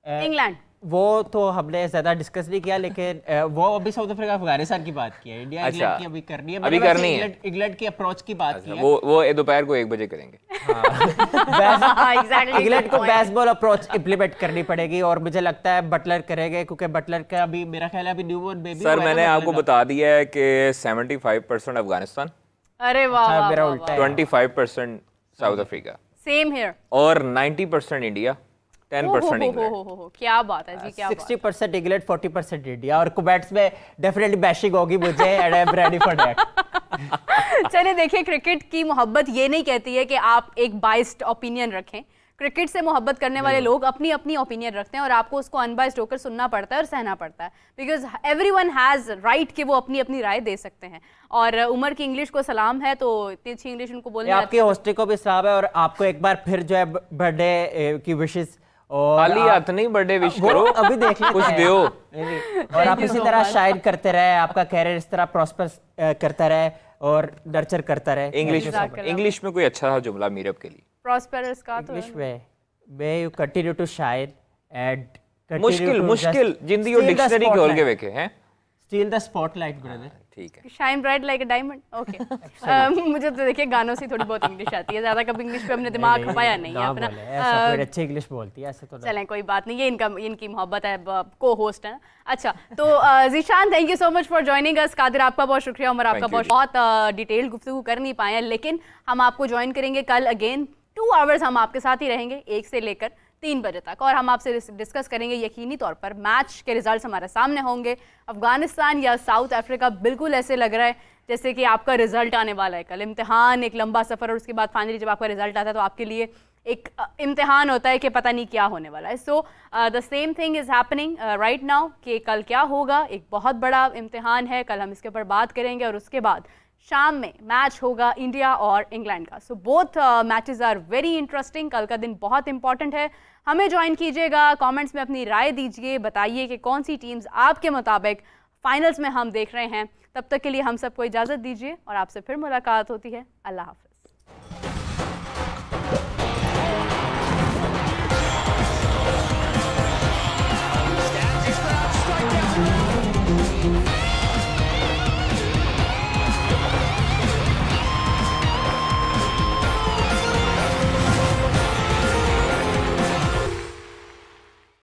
इंग्लैंड। वो तो हमने ज्यादा डिस्कस नहीं किया, लेकिन वो अभी साउथ अफ्रीका अफगानिस्तान की बात की है। इंडिया इंग्लैंड की अभी करनी है, अभी करनी है। इंग्लैंड की अप्रोच की बात की है। वो दोपहर को 1 बजे करेंगे। इंग्लैंड को बेसबॉल अप्रोच इंप्लीमेंट करनी पड़ेगी और मुझे लगता है बटलर करेंगे, क्योंकि बटलर का अभी मेरा ख्याल है अभी न्यूबॉर्न बेबी। सर मैंने आपको बता दिया है कि 75% अफगानिस्तान, अरे वाह, मेरा उल्टा है, 25% साउथ अफ्रीका, सेम हियर, और 90% इंडिया, 10% इंग्लैंड। क्या बात है जी, क्या 60% इंग्लैंड 40% इंडिया। और कुबैट्स में डेफिनेटली बैशिंग होगी मुझे and I am ready for that. चलिए देखिए, क्रिकेट की मोहब्बत ये नहीं कहती है कि आप एक बाइस्ड ओपिनियन रखें। क्रिकेट से मोहब्बत करने वाले लोग अपनी अपनी ओपिनियन रखते हैं और आपको उसको अनबाइस्ड होकर सुनना पड़ता है और सहना पड़ता है, बिकॉज एवरीवन हैज़ राइट कि वो अपनी अपनी राय दे सकते हैं। और उमर की इंग्लिश को सलाम है, तो इतनी अच्छी इंग्लिश उनको बोलने आपकी होस्टिंग को भी सलाम है। और आपको एक बार फिर जो है बर्थडे की विशेस और खाली हाथ नहीं बर्थडे विश करो, अभी देख लो कुछ दियो। और आप इसी तरह शाइन करते रहे, आपका कैरियर इस तरह प्रॉस्पर करता रहे और नर्चर करता रहे। इंग्लिश में कोई अच्छा जुमला मीरब के लिए? प्रॉस्पेरस का तो इंग्लिश में may you continue to shine and मुश्किल जिंदगी और डिक्शनरी खोल के देखे हैं। Steal the spotlight brother. ठीक है, shine bright like a diamond. Okay मुझे तो देखिए गानों से थोड़ी बहुत इंग्लिश आती है, ज्यादा कभी इंग्लिश पे हमने दिमाग खपाया नहीं है अपना। ऐसा कोई अच्छी इंग्लिश बोलती है ऐसे तो। चलें कोई बात नहीं, ये इनकी मोहब्बत है, को होस्ट है। अच्छा तो Zeeshan, thank you so much for joining us. Qadir आपका बहुत शुक्रिया, उमर आपका बहुत डिटेल गुफ्तगू कर नहीं पाए हैं, लेकिन हम आपको ज्वाइन करेंगे कल अगेन। 2 आवर्स हम आपके साथ ही रहेंगे 1 से लेकर 3 बजे तक, और हम आपसे डिस्कस करेंगे यकीनी तौर पर मैच के रिजल्ट्स हमारे सामने होंगे। अफगानिस्तान या साउथ अफ्रीका, बिल्कुल ऐसे लग रहा है जैसे कि आपका रिजल्ट आने वाला है कल। इम्तिहान, एक लंबा सफ़र, और उसके बाद फाइनली जब आपका रिजल्ट आता है तो आपके लिए एक इम्तिहान होता है कि पता नहीं क्या होने वाला है। So the same thing is happening right now कि कल क्या होगा, एक बहुत बड़ा इम्तिहान है, कल हम इसके ऊपर बात करेंगे। और उसके बाद शाम में मैच होगा इंडिया और इंग्लैंड का। So both matches are very interesting. कल का दिन बहुत इंपॉर्टेंट है। हमें ज्वाइन कीजिएगा, कमेंट्स में अपनी राय दीजिए, बताइए कि कौन सी टीम्स आपके मुताबिक फाइनल्स में हम देख रहे हैं। तब तक के लिए हम सबको इजाज़त दीजिए और आपसे फिर मुलाकात होती है। अल्लाह हाफ़िज़।